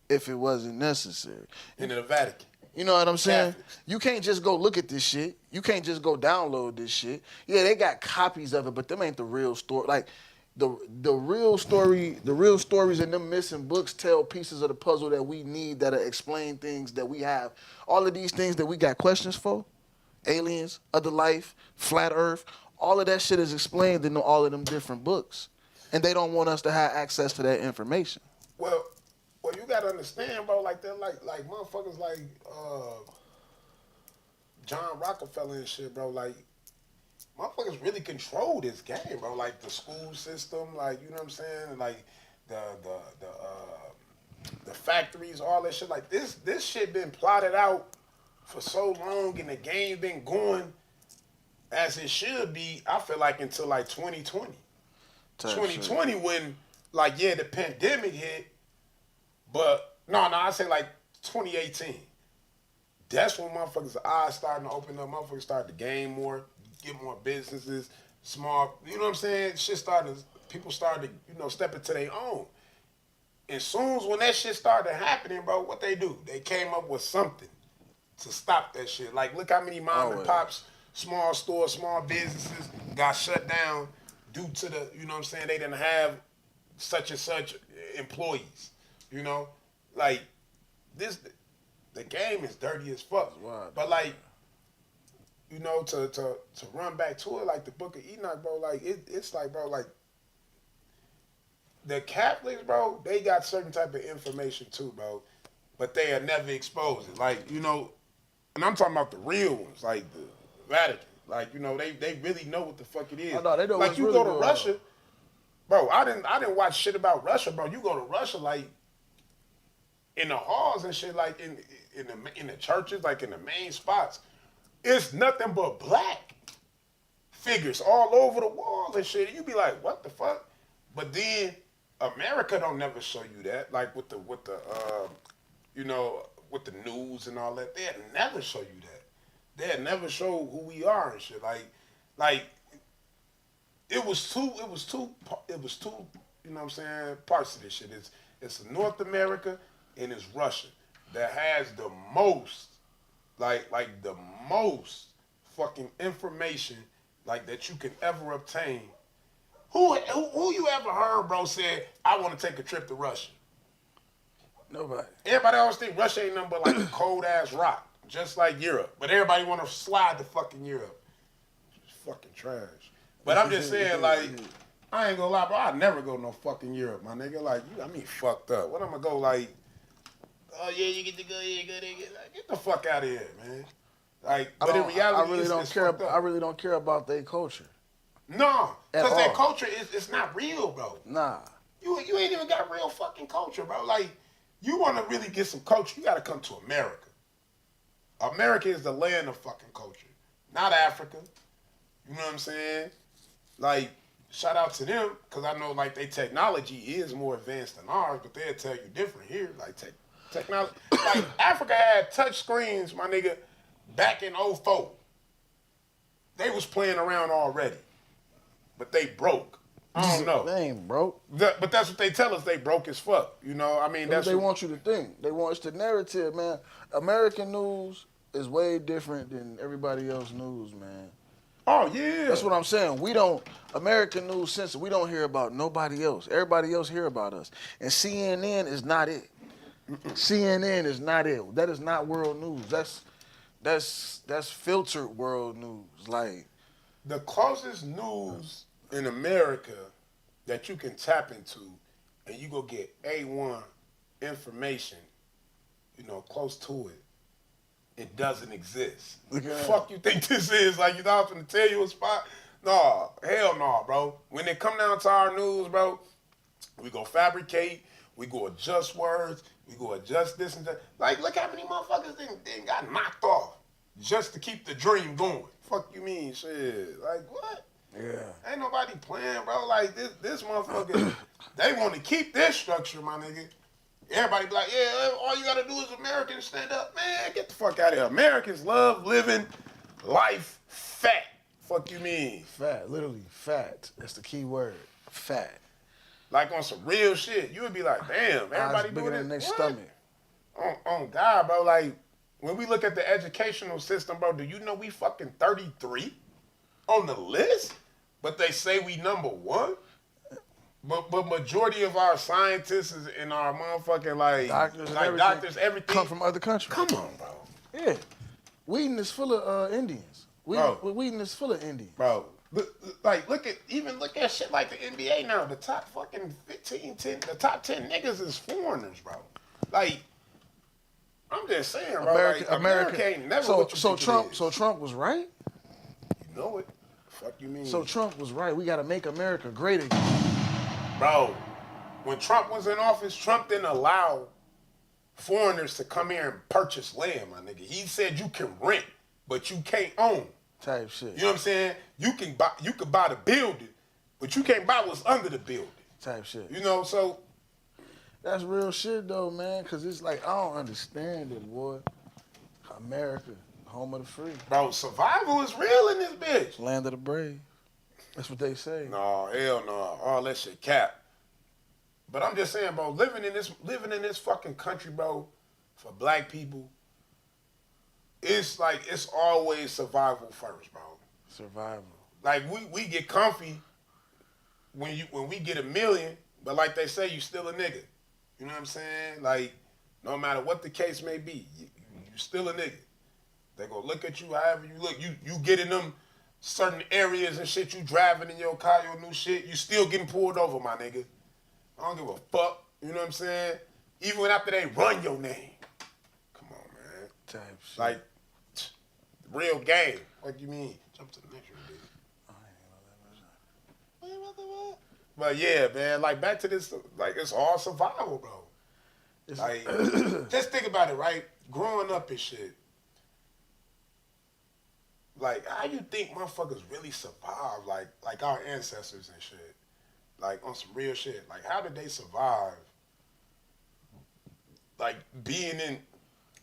A: if it wasn't necessary?
B: In the Vatican.
A: You know what I'm saying?
B: Catholics.
A: You can't just go look at this shit. You can't just go download this shit. Yeah, they got copies of it, but them ain't the real story. Like the real stories in them missing books tell pieces of the puzzle that we need that explain things that we have. All of these things that we got questions for, aliens, other life, flat earth, all of that shit is explained in all of them different books. And they don't want us to have access to that information.
B: Well, you gotta understand, bro. Like they're like motherfuckers like John Rockefeller and shit, bro. Like motherfuckers really control this game, bro. Like the school system, like you know what I'm saying, like the factories, all that shit. Like this shit been plotted out for so long, and the game been going as it should be. I feel like until like 2020, 2020 when like the pandemic hit. But no, I say like 2018. that's when motherfuckers' eyes starting to open up. Motherfuckers start to gain more, get more businesses, small. You know what I'm saying? People started to, step into their own. And soon as when that shit started happening, bro, what they do? They came up with something to stop that shit. Like, look how many mom and pops, small stores, small businesses got shut down due to the, you know what I'm saying, they didn't have such and such employees. Like, the game is dirty as fuck. But like, to run back to it, like the Book of Enoch, bro, like it's like, bro, like the Catholics, bro, they got certain type of information too, bro, but they are never exposed it. Like, and I'm talking about the real ones, like the Vatican. Like, they really know what the fuck it is.
A: I know, they know
B: like
A: what's
B: you
A: really
B: go to
A: going
B: Russia,
A: on.
B: bro. I didn't watch shit about Russia, bro. You go to Russia, like in the halls and shit, like in the churches, like in the main spots, it's nothing but black figures all over the wall and shit. And you be like, what the fuck? But then America don't never show you that. Like with the with the news and all that, they'll never show you that. They'll never show who we are and shit. Like it was two, you know what I'm saying, parts of this shit. It's North America and it's Russia that has the most, like the most fucking information like that you can ever obtain. Who you ever heard, bro, said, I want to take a trip to Russia?
A: Nobody.
B: Everybody always think Russia ain't nothing but like a cold ass rock, just like Europe. But everybody want to slide to fucking Europe. It's fucking trash. But I'm just saying, like, I ain't gonna lie, bro. I'd never go no fucking Europe, my nigga. Like, you got me fucked up. What I'm gonna go, like, oh yeah, you get to go here, go there, get the fuck out of here, man. Like, but in reality,
A: I really don't care.
B: fucked up.
A: I really don't care about their culture.
B: No, because
A: At
B: their
A: all.
B: culture is not real, bro.
A: Nah.
B: You ain't even got real fucking culture, bro. Like, you want to really get some culture, you got to come to America. America is the land of fucking culture, not Africa. You know what I'm saying? Like, shout out to them, because I know, like, their technology is more advanced than ours, but they'll tell you different here. Like, technology. Like, Africa had touch screens, my nigga, back in 2004. They was playing around already, but they broke. I don't know.
A: They ain't broke.
B: But that's what they tell us. They broke as fuck. You know, I mean,
A: That's
B: that's
A: what they want you to think. They want it's the narrative, man. American news is way different than everybody else news, man.
B: Oh yeah.
A: That's what I'm saying. We don't American news censor. We don't hear about nobody else. Everybody else hear about us. And CNN is not it. CNN is not it. That is not world news. That's filtered world news. Like
B: The closest news in America that you can tap into and you go get A1 information, close to it, it doesn't exist. What the fuck you think this is? Like, I was going to tell you a spot? No, hell no, bro. When it come down to our news, bro, we go fabricate, we go adjust words, we go adjust this and that. Like, look how many motherfuckers didn't got knocked off just to keep the dream going. Fuck you mean, shit. Like, what?
A: yeah.
B: Ain't nobody playing, bro. Like, this motherfucker, they want to keep this structure, my nigga. Everybody be like, yeah, all you got to do is Americans stand up. Man, get the fuck out of here. Americans love living life fat. Fuck you mean?
A: Fat, literally fat. That's the key word. Fat.
B: Like on some real shit. You would be like, damn, everybody
A: Eyes bigger
B: doing
A: than their
B: this.
A: stomach.
B: On God, bro. Like, when we look at the educational system, bro, do you know we fucking 33 on the list? But they say we number one? But majority of our scientists and our motherfucking doctors, everything
A: come from other countries.
B: Come on, bro.
A: Yeah. Whedon is full of Indians. Whedon is full of Indians.
B: Bro, look at shit like the NBA now. The top fucking 10 top 10 niggas is foreigners, bro. Like, I'm just saying, bro. America ain't never what you think it is.
A: So Trump was right?
B: You know it. Fuck you mean?
A: So Trump was right. We got to make America great again.
B: Bro, when Trump was in office, Trump didn't allow foreigners to come here and purchase land, my nigga. He said you can rent, but you can't own.
A: Type shit.
B: You know what I'm saying? You can buy the building, but you can't buy what's under the building.
A: Type shit.
B: So
A: that's real shit though, man. Cause it's like I don't understand it, boy. How America, home of the free.
B: Bro, survival is real in this bitch.
A: Land of the brave. That's what they say.
B: No, hell no. All that shit cap. But I'm just saying, bro, living in this fucking country, bro, for black people, it's like it's always survival first, bro.
A: Survival.
B: Like we get comfy when we get $1 million, but like they say, you still a nigga. You know what I'm saying? Like, no matter what the case may be, you still a nigga. They gonna look at you however you look. You get in them certain areas and shit, you driving in your car, your new shit, you still getting pulled over, my nigga. I don't give a fuck. You know what I'm saying? Even after they run your name. Come on, man.
A: Type shit.
B: Like, real game. What do you mean? Jump to the next one, dude. But yeah, man, like back to this, like it's all survival, bro. Like, just think about it, right? Growing up and shit. Like, how you think motherfuckers really survive? Like our ancestors and shit. Like, on some real shit. Like, how did they survive? Like, being in,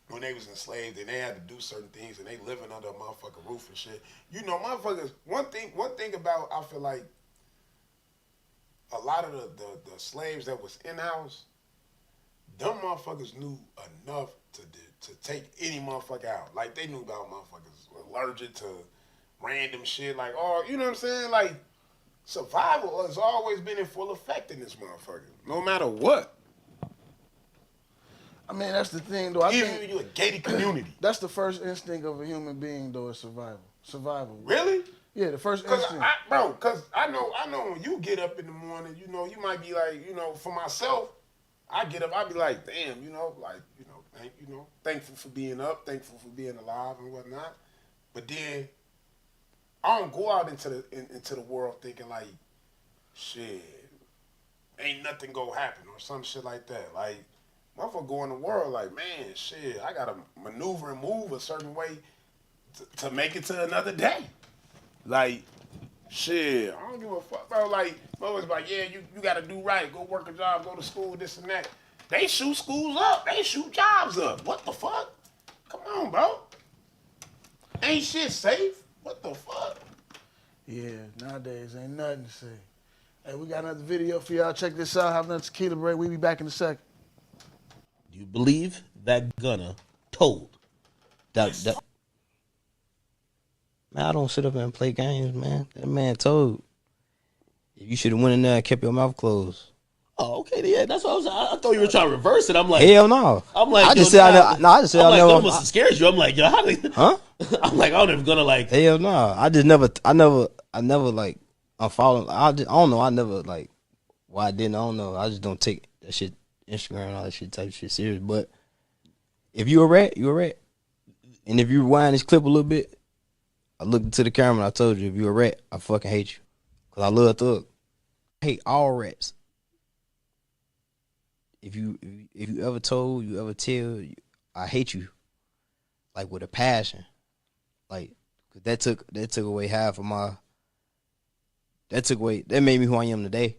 B: when they was enslaved and they had to do certain things and they living under a motherfucking roof and shit. You know, motherfuckers, one thing about, I feel like, a lot of the slaves that was in-house, them motherfuckers knew enough to take any motherfucker out. Like, they knew about motherfuckers allergic to random shit. Like, oh, you know what I'm saying? Like, survival has always been in full effect in this motherfucker, no matter what.
A: I mean, that's the thing, though.
B: Even if you're a gated community.
A: That's the first instinct of a human being, though, is survival. Survival.
B: Really?
A: Yeah, the first instinct.
B: Because I know when you get up in the morning, you know, you might be like, you know, for myself, I get up, I be like, damn, you know, like, thankful for being up, thankful for being alive and whatnot. But then I don't go out into the world thinking like, shit, ain't nothing gonna happen or some shit like that. Like, motherfucker go in the world like, man, shit, I gotta maneuver and move a certain way to make it to another day. Like, shit, I don't give a fuck, bro. Like, motherfuckers like, yeah, you gotta do right, go work a job, go to school, this and that. They shoot schools up, they shoot jobs up. What the fuck? Come on, bro. Ain't shit safe. What the fuck?
A: Yeah, nowadays ain't nothing to say. Hey, we got another video for y'all. Check this out. Have another tequila break. We be back in a second.
E: Do you believe that Gunna told? That
F: Man, I don't sit up and play games, man. That man told. You should have went in there and kept your mouth closed.
E: Oh, okay, yeah, that's what I was. I thought you were trying to reverse it. I'm like,
F: hell no.
E: I'm like,
F: I just said I never.
E: That must have scared you. I'm like, yo, how did?
F: Huh?
E: I'm like, I'm never gonna like.
F: Hell no. I never like unfollow. I don't know. I never like. Why I didn't? I don't know. I just don't take that shit, Instagram and all that shit type of shit serious. But if you a rat, you a rat. And if you rewind this clip a little bit, I looked into the camera and I told you, if you a rat, I fucking hate you. Cause I love Thug. I hate all rats. If you ever told, you ever tell, I hate you, like with a passion, like, cause that took away half of my. That made me who I am today.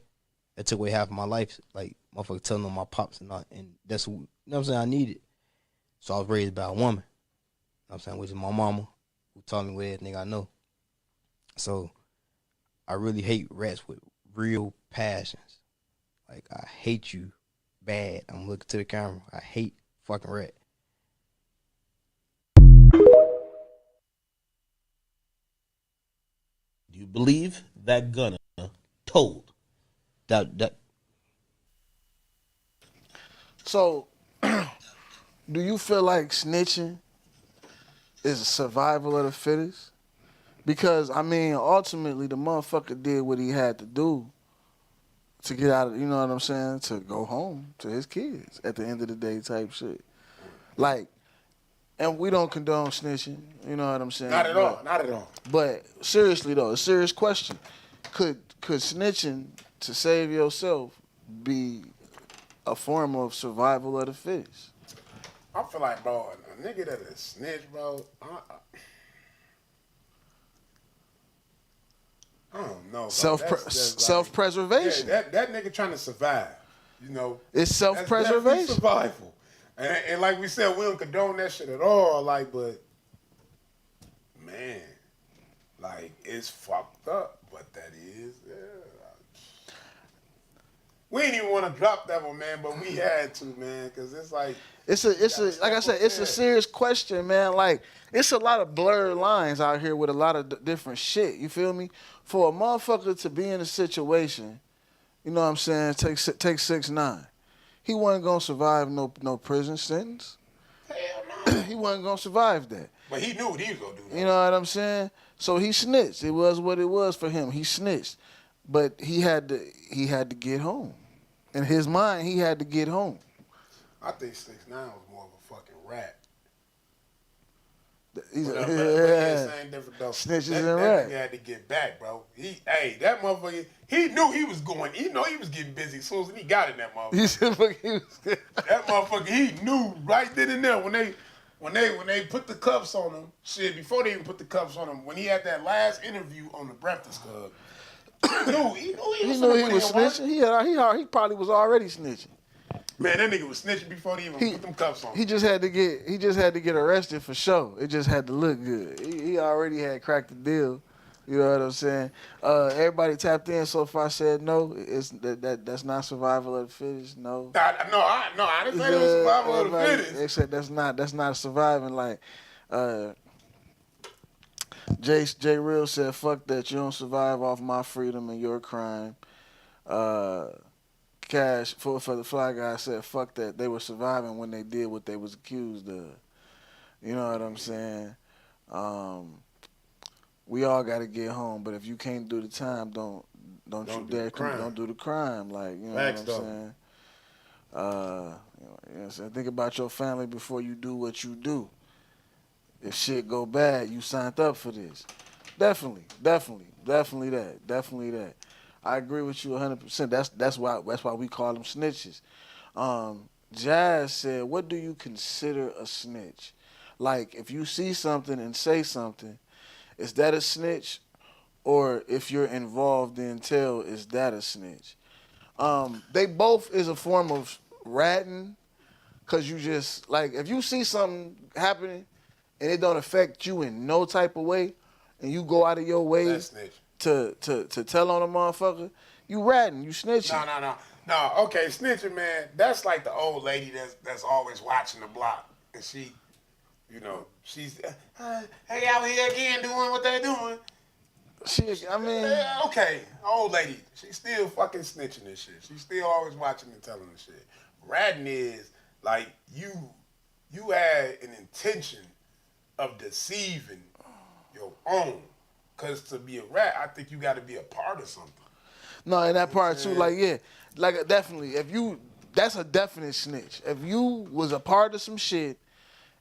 F: That took away half of my life. Like, motherfucker telling on my pops and that's who, you know what I'm saying, I needed. So I was raised by a woman, you know what I'm saying, which is my mama, who taught me everything I know. So I really hate rats with real passions. Like, I hate you bad. I'm looking to the camera. I hate fucking rat.
E: Do you believe that Gunna told?
F: That.
A: So, do you feel like snitching is survival of the fittest? Because, I mean, ultimately, the motherfucker did what he had to do to get out of, you know what I'm saying, to go home to his kids at the end of the day type shit. Like, and we don't condone snitching, you know what I'm saying?
B: Not at all.
A: But seriously, though, a serious question. Could snitching to save yourself be a form of survival of the fittest?
B: I feel like, bro, a nigga that is snitch, bro, I don't know.
A: Self-preservation.
B: Yeah, that nigga trying to survive, you know.
A: It's self-preservation.
B: That's survival. And like we said, we don't condone that shit at all. Like, but man, like it's fucked up. But that is, yeah. We didn't even want to drop that one, man, but we had to, man, because it's like
A: it's a like I said, it's a serious question, man. Like it's a lot of blurred lines out here with a lot of different shit. You feel me? For a motherfucker to be in a situation, you know what I'm saying? Take 6ix9ine. He wasn't gonna survive no prison sentence.
B: hell no.
A: He wasn't gonna survive that.
B: But he knew what he was gonna do. Though.
A: You know what I'm saying? So he snitched. It was what it was for him. He snitched, but he had to get home. In his mind, he had to get home.
B: I think 6ix9ine was more of a fucking rat.
A: He's
B: Same different though.
A: Snitches
B: that
A: and rat.
B: nigga had to get back, bro. That motherfucker. He knew he was going. He know he was getting busy as soon as he got in that motherfucker. That motherfucker. He knew right then and there when they put the cuffs on him. Shit, before they even put the cuffs on him, when he had that last interview on the Breakfast Club, he knew he was
A: snitching. He probably was already snitching.
B: Man, that nigga was snitching before they even put them cuffs on.
A: He just had to get arrested for sure. It just had to look good. He already had cracked the deal. You know what I'm saying? Everybody tapped in so far said no. It's that's not survival of the fittest. No.
B: I didn't say it was survival of the fittest.
A: They said that's not surviving. Like J Real said, fuck that. You don't survive off my freedom and your crime. Cash for the Fly Guy said, fuck that. They were surviving when they did what they was accused of. You know what I'm saying? We all got to get home, but if you can't do the time, don't you dare don't do the crime. Like, you know what I'm saying? You know what I'm saying? Think about your family before you do what you do. If shit go bad, you signed up for this. Definitely that. I agree with you 100%. That's why we call them snitches. Jazz said, what do you consider a snitch? Like, if you see something and say something, is that a snitch? Or if you're involved in tell, is that a snitch? They both is a form of ratting, because you just, like, if you see something happening and it don't affect you in no type of way, and you go out of your way to tell on a motherfucker, you ratting, you snitching.
B: No. Okay, snitching, man. That's like the old lady that's always watching the block, and she, you know, she's hey out here again doing what they doing. Okay, old lady, she's still fucking snitching and shit. She's still always watching and telling the shit. Ratting is like you had an intention of deceiving your own. Because to be a rat, I think you got to be a part of something.
A: No, in that part too, like definitely. That's a definite snitch. If you was a part of some shit,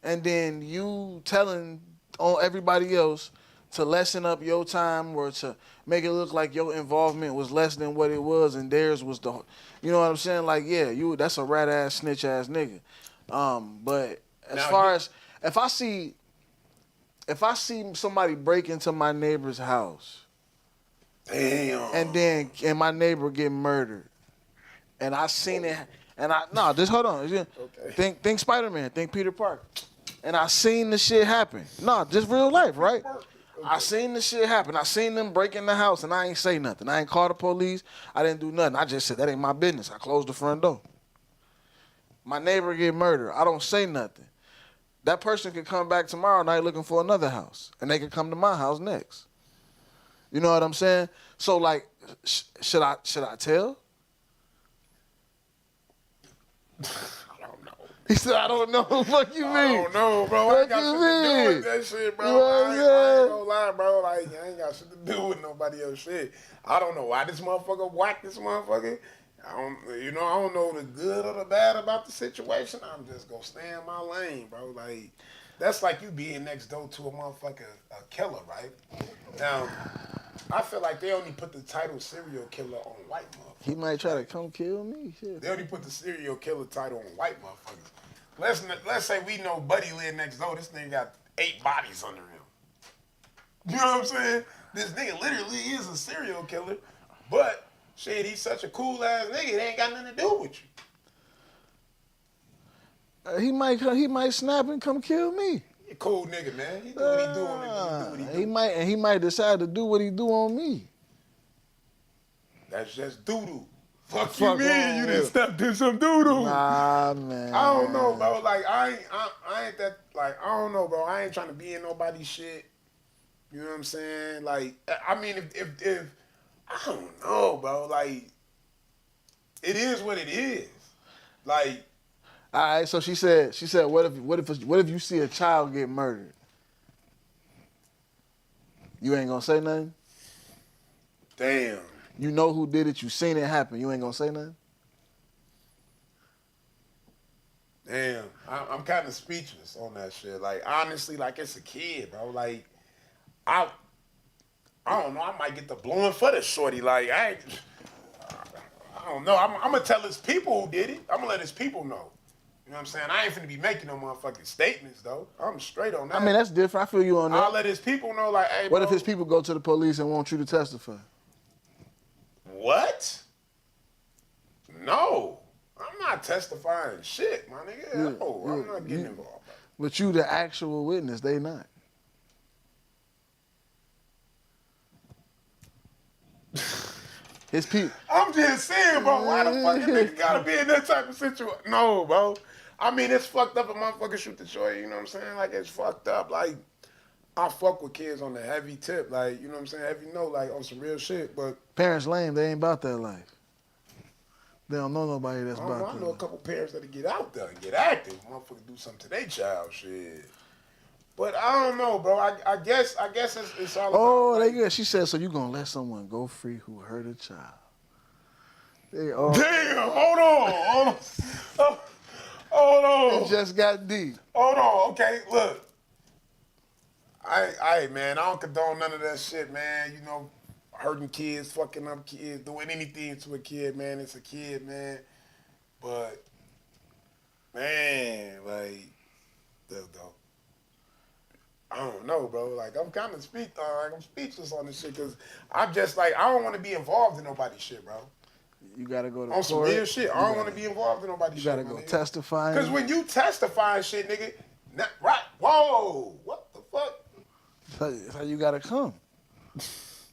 A: and then you telling on everybody else to lessen up your time or to make it look like your involvement was less than what it was and theirs was the, you know what I'm saying? Like, yeah, that's a rat ass snitch ass nigga. But as far as if I see somebody break into my neighbor's house, and my neighbor get murdered, and I seen it, and just hold on. Okay. Think Spider-Man, think Peter Parker, and I seen the shit happen. No, just real life, right? Okay. I seen the shit happen. I seen them break in the house, and I ain't say nothing. I ain't call the police. I didn't do nothing. I just said that ain't my business. I closed the front door. My neighbor get murdered. I don't say nothing. That person could come back tomorrow night looking for another house, and they could come to my house next. You know what I'm saying? So, like, should I tell?
B: I don't know.
A: He said, I don't know. What you mean?
B: I don't know, bro. I ain't got shit to do with that shit, bro.
A: You know
B: I ain't gonna lie, bro. Like, I ain't got shit to do with nobody else shit. I don't know why this motherfucker whacked this motherfucker. I don't know the good or the bad about the situation. I'm just gonna stay in my lane, bro. Like, that's like you being next door to a motherfucker, a killer, right? Now, I feel like they only put the title serial killer on white motherfuckers.
A: He might try to come kill me. Shit.
B: They only put the serial killer title on white motherfuckers. Let's say we know Buddy live next door. This nigga got 8 bodies under him. You know what I'm saying? This nigga literally is a serial killer, but shit, he's such a cool ass nigga. It ain't got nothing to do with
A: He might snap and come kill me.
B: He a cool nigga, man. He do what he do on it. He do what he do.
A: He might decide to do what he do on me.
B: That's just doo-doo. Fuck
A: Fuck
B: you
A: wrong
B: mean? You done
A: with-
B: stepped in some doo-doo.
A: Nah, man.
B: I don't know, bro. Like, I ain't that, like, I don't know, bro. I ain't trying to be in nobody's shit. You know what I'm saying? Like, I mean, if I don't know, bro. Like, it is what it is. Like,
A: All right, so she said, what if you see a child get murdered? You ain't gonna say nothing?
B: damn.
A: You know who did it, you seen it happen, you ain't gonna say nothing?
B: Damn. I'm kind of speechless on that shit. Like, honestly, like, it's a kid, bro. Like, I don't know. I might get the blowing for this shorty. Like, I don't know. I'm going to tell his people who did it. I'm going to let his people know. You know what I'm saying? I ain't finna be making no motherfucking statements, though. I'm straight on that.
A: I mean, that's different. I feel you on that.
B: I'll let his people know, like, hey,
A: What
B: bro,
A: if his people go to the police and want you to testify?
B: What? No. I'm not testifying shit, my nigga. No, I'm not getting involved.
A: But you the actual witness, they not. His people.
B: I'm just saying, bro. Why the fuck a nigga gotta be in that type of situation? No, bro. I mean, it's fucked up if motherfucker shoot the shorty, you know what I'm saying? Like, it's fucked up. Like, I fuck with kids on the heavy tip, like, you know what I'm saying? Heavy note, like, on some real shit, but
A: Parents lame, they ain't about that life. They don't know nobody that's
B: I don't know,
A: about
B: I
A: that
B: know a
A: life.
B: couple parents that'll get out there and get active. Motherfucker do something to their child, shit. But I don't know, bro. I guess it's all about.
A: Oh,
B: like,
A: they good. She said, so you gonna let someone go free who hurt a child? They all,
B: damn, hold on.
A: it just got deep.
B: Hold on, okay, look. Man, I don't condone none of that shit, man. You know, hurting kids, fucking up kids, doing anything to a kid, man. It's a kid, man. But, man, like, I don't know, bro. Like, I'm kind of I'm speechless on this shit because I'm just like, I don't want to be involved in nobody's shit, bro.
A: You gotta go to
B: On
A: court.
B: some real shit. I don't want to be involved in nobody's
A: You
B: shit.
A: gotta go testify.
B: Because when you testify and shit, nigga, right? Whoa, what the fuck?
A: That's how you gotta come.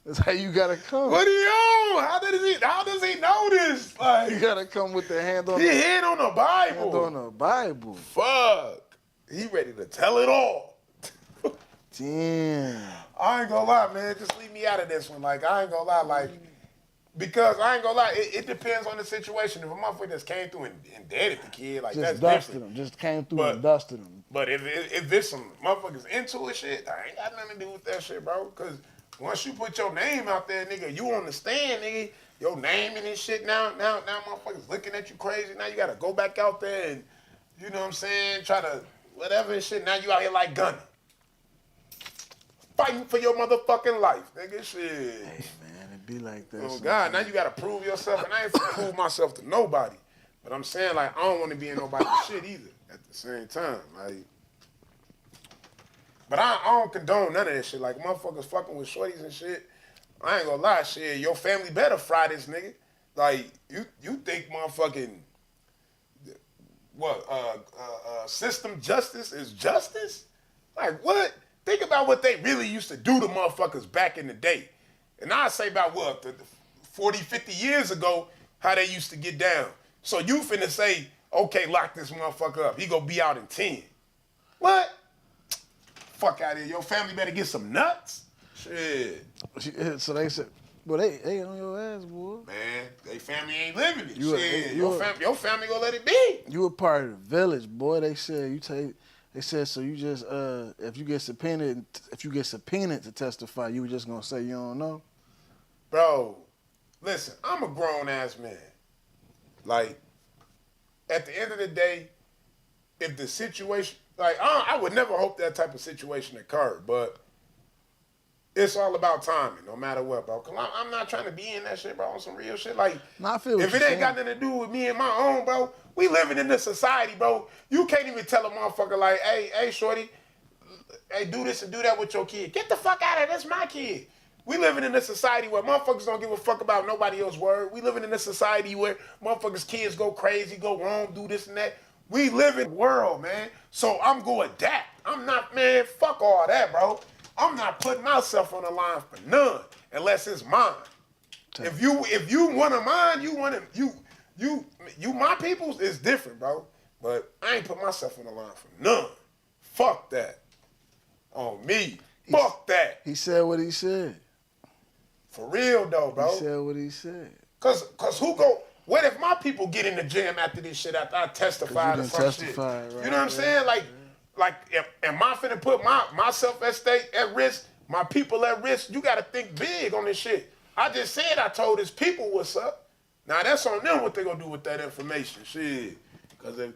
A: That's how you gotta come.
B: What are you on? How does he know this? Like,
A: You gotta come with the hand on
B: he
A: the,
B: hit on the Bible.
A: hand on the Bible.
B: Fuck. He ready to tell it all.
A: Damn.
B: I ain't gonna lie, man. Just leave me out of this one. Like, I ain't gonna lie, like, because I ain't gonna lie, it depends on the situation. If a motherfucker just came through and deaded the kid, like,
A: Just
B: that's
A: dusted
B: different.
A: him. Just came through
B: But-
A: and dusted him.
B: But if there's some motherfuckers into it shit, I ain't got nothing to do with that shit, bro. Because once you put your name out there, nigga, you on the stand, nigga, your name and this shit, now motherfuckers looking at you crazy. Now you got to go back out there and, you know what I'm saying, try to whatever and shit. Now you out here like Gunna. Fighting for your motherfucking life, nigga, shit.
A: Hey, man, it be like that.
B: Oh, God, now you got to prove yourself. And I ain't finna prove myself to nobody. But I'm saying, like, I don't want to be in nobody's shit either at the same time. Like, but I don't condone none of that shit. Like, motherfuckers fucking with shorties and shit. I ain't gonna lie, shit. Your family better fry this nigga. Like, you think motherfucking, what, system justice is justice? Like, what? Think about what they really used to do to motherfuckers back in the day. And I say about what, the 40, 50 years ago, how they used to get down. So you finna say, okay, lock this motherfucker up. He gonna be out in 10. What? Fuck out of here. Your family better get some nuts. Shit.
A: So they said, well, they on your ass, boy.
B: Man, they family ain't living it.
A: You a-
B: Shit.
A: you a-
B: Your family gonna let it be.
A: You a part of the village, boy. They said They said so. You just if you get subpoenaed to testify, you were just gonna say you don't know.
B: Bro, listen, I'm a grown ass man. Like, at the end of the day, if the situation, like, I would never hope that type of situation occurred, but it's all about timing, no matter what, bro. Cause I'm not trying to be in that shit, bro, on some real shit. Like,
A: No, I feel what
B: if it
A: you're
B: ain't got
A: saying.
B: nothing to do with me and my own, bro, we living in this society, bro. You can't even tell a motherfucker like, hey, shorty, hey, do this and do that with your kid. Get the fuck out of here, that's my kid. We living in a society where motherfuckers don't give a fuck about nobody else's word. We living in a society where motherfuckers' kids go crazy, go wrong, do this and that. We live in the world, man. So I'm going to adapt. I'm not, man, fuck all that, bro. I'm not putting myself on the line for none unless it's mine. If you want to mine, you my people's is different, bro. But I ain't put myself on the line for none. Fuck that. On me. Fuck that.
A: He said what he said.
B: For real though, bro.
A: He said what he said.
B: Cause what if my people get in the jam after this shit after I testify to some shit?
A: Right,
B: you know what I'm saying? Like am I finna put my self-esteem at risk, my people at risk? You gotta think big on this shit. I just said I told his people what's up. Now that's on them what they gonna do with that information. Shit. Cause they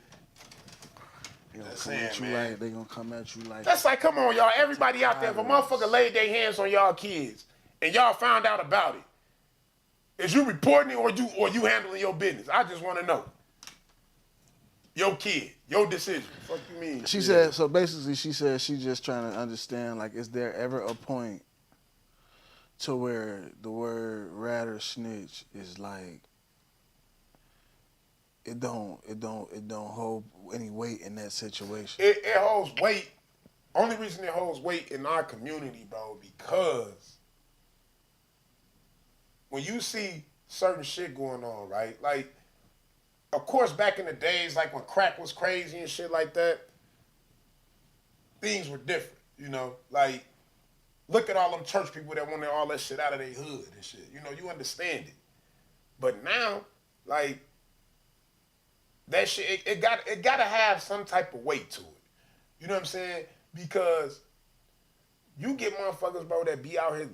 A: gonna come at you like
B: that's like, come on, y'all. Everybody out there, if a motherfucker laid their hands on y'all kids and y'all found out about it, is you reporting it or you handling your business? I just want to know. Your kid, your decision. Fuck you mean?
A: She said, so basically she said she's just trying to understand, like, is there ever a point to where the word rat or snitch is like, it don't hold any weight in that situation?
B: It holds weight. Only reason it holds weight in our community, bro, because when you see certain shit going on, right? Like, of course, back in the days, like when crack was crazy and shit like that, things were different, you know? Like, look at all them church people that wanted all that shit out of their hood and shit. You know, you understand it. But now, like, that shit, it gotta have some type of weight to it. You know what I'm saying? Because you get motherfuckers, bro, that be out here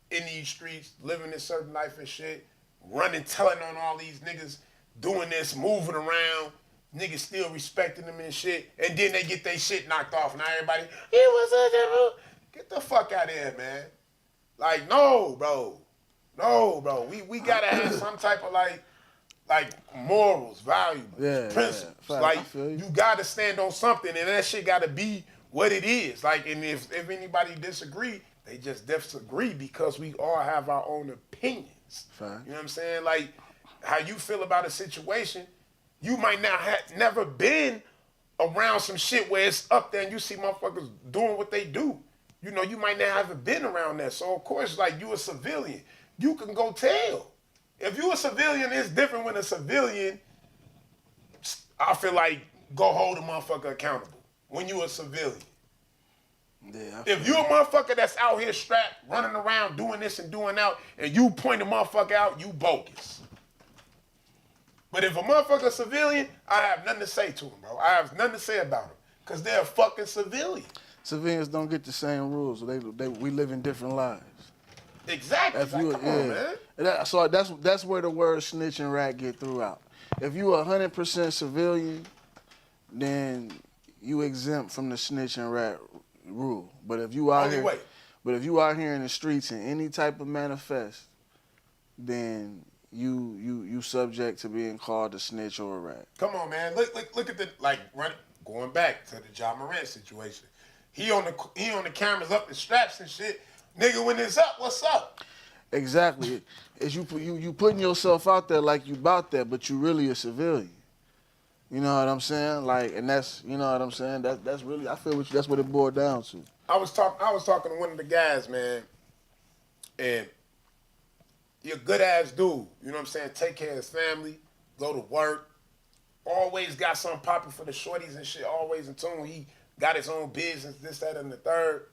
B: in these streets, living this certain life and shit, running, telling on all these niggas, doing this, moving around, niggas still respecting them and shit, and then they get their shit knocked off. Now everybody, get the fuck out of here, man. Like, no, bro. We gotta have some type of like morals, values, principles.
A: Yeah.
B: Like, you gotta stand on something, and that shit gotta be what it is. Like, and if anybody disagree, they just disagree because we all have our own opinions.
A: Fine.
B: You know what I'm saying? Like, how you feel about a situation, you might not have never been around some shit where it's up there and you see motherfuckers doing what they do. You know, you might not have been around that. So, of course, like, you a civilian. You can go tell. If you a civilian, it's different when a civilian, I feel like, go hold a motherfucker accountable. When you a civilian.
A: Yeah,
B: if you a motherfucker that's out here strapped, running around, doing this and doing that, and you point a motherfucker out, you bogus. But if a motherfucker civilian, I have nothing to say to him, bro. I have nothing to say about him. Because they're a fucking civilian.
A: Civilians don't get the same rules. We live in different lives.
B: Exactly. Come on, man.
A: So that's where the word snitch and rat get throughout. If you 100% civilian, then you exempt from the snitch and rat rule. But if you out here in the streets in any type of manifest, then you subject to being called a snitch or a rat.
B: Come on, man. Look at the going back to the Ja Morant situation. He on the cameras up the straps and shit. Nigga, when it's up, what's up?
A: Exactly. Is you putting yourself out there like you about that, but you really a civilian. You know what I'm saying? Like, and that's, you know what I'm saying? That's really, I feel that's what it boiled down to.
B: I was talking to one of the guys, man, and you're a good ass dude. You know what I'm saying? Take care of his family, go to work. Always got something popping for the shorties and shit. Always in tune. He got his own business, this, that, and the third.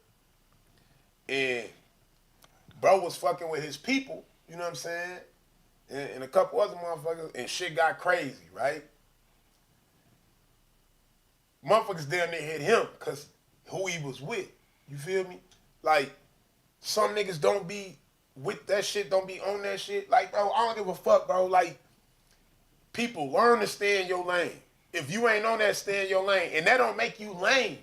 B: And bro was fucking with his people, you know what I'm saying? And a couple other motherfuckers, and shit got crazy, right? Motherfuckers down there hit him because who he was with. You feel me? Like, some niggas don't be with that shit, don't be on that shit. Like, bro, I don't give a fuck, bro. Like, people, learn to stay in your lane. If you ain't on that, stay in your lane. And that don't make you lame.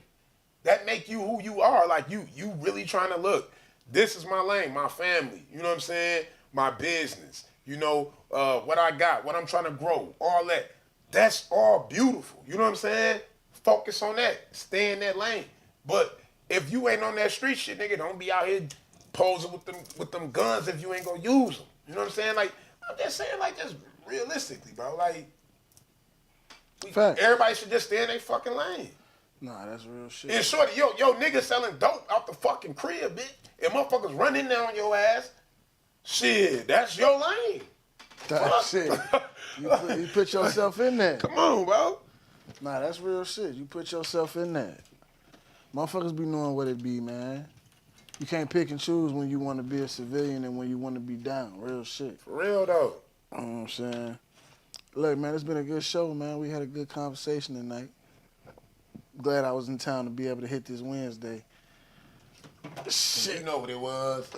B: That make you who you are. Like, you really trying to look. This is my lane, my family. You know what I'm saying? My business. You know, what I got, what I'm trying to grow, all that. That's all beautiful. You know what I'm saying? Focus on that. Stay in that lane. But if you ain't on that street shit, nigga, don't be out here posing with them guns if you ain't gonna use them. You know what I'm saying? Like, I'm just saying, like, just realistically, bro. Like,
A: Fact.
B: Everybody should just stay in their fucking lane.
A: Nah, that's real shit.
B: And shorty, yo niggas selling dope out the fucking crib, bitch. And motherfuckers running down on your ass. Shit, that's your lane.
A: That shit. You put yourself in there.
B: Come on, bro.
A: Nah, that's real shit. You put yourself in there. Motherfuckers be knowing what it be, man. You can't pick and choose when you want to be a civilian and when you want to be down. Real shit.
B: For real, though.
A: You know what I'm saying? Look, man, it's been a good show, man. We had a good conversation tonight. Glad I was in town to be able to hit this Wednesday. Shit.
B: You know what it was.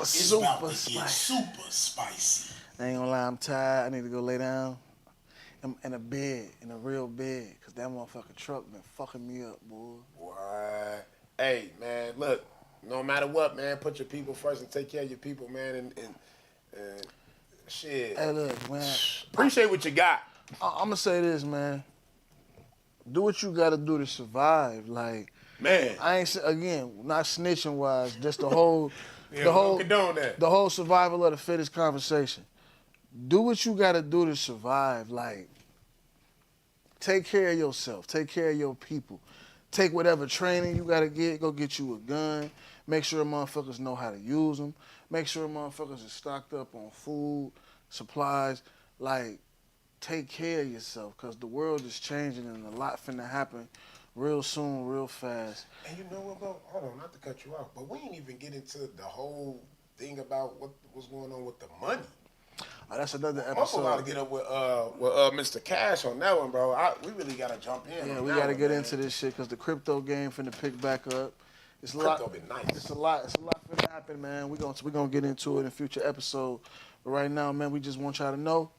C: It's about to get super spicy.
A: I ain't gonna lie, I'm tired. I need to go lay down in a bed, in a real bed, because that motherfucking truck been fucking me up, boy.
B: What? Hey, man, look, no matter what, man, put your people first and take care of your people, man, and shit.
A: Hey, look, man.
B: Appreciate what you got.
A: I'm gonna say this, man. Do what you gotta do to survive. Like,
B: Man.
A: I ain't again not snitching wise, just the whole,
B: Yeah, don't condone that.
A: the whole survival of the fittest conversation. Do what you gotta do to survive. Like, take care of yourself. Take care of your people. Take whatever training you gotta get. Go get you a gun. Make sure motherfuckers know how to use them. Make sure motherfuckers are stocked up on food, supplies. Like, take care of yourself, because the world is changing and a lot finna happen real soon, real fast.
B: And you know what, bro? Hold on, not to cut you off, but we ain't even get into the whole thing about what's going on with the money.
A: Oh, that's another
B: I'm also about to
A: episode.
B: get up with Mr. Cash on that one, bro. We really gotta jump in.
A: Yeah,
B: on
A: we
B: that
A: gotta
B: one,
A: get
B: man.
A: into this shit, because the crypto game finna pick back up. It's a
B: Crypto
A: lot.
B: been nice.
A: It's a lot finna happen, man. We gonna get into it in a future episode. But right now, man, we just want y'all to know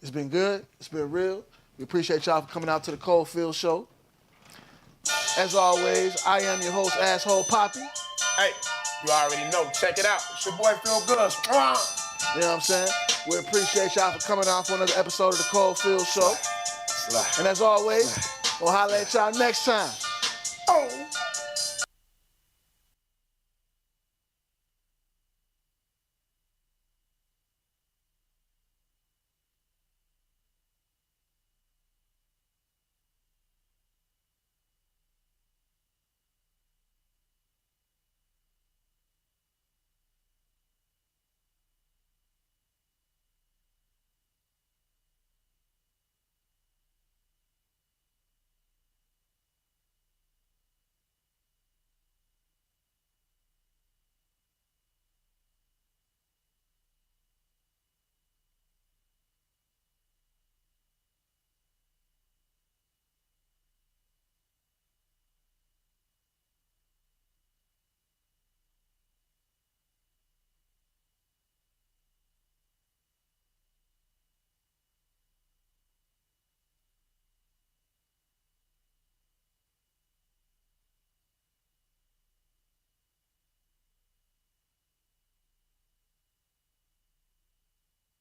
A: it's been good. It's been real. We appreciate y'all for coming out to the Coldfield Show. As always, I am your host, Asshole Poppy.
B: Hey, you already know. Check it out. It's your boy Phil Good.
A: You know what I'm saying? We appreciate y'all for coming out for another episode of the Coldfield Show.
B: Slide.
A: And as always, we'll holler at y'all next time.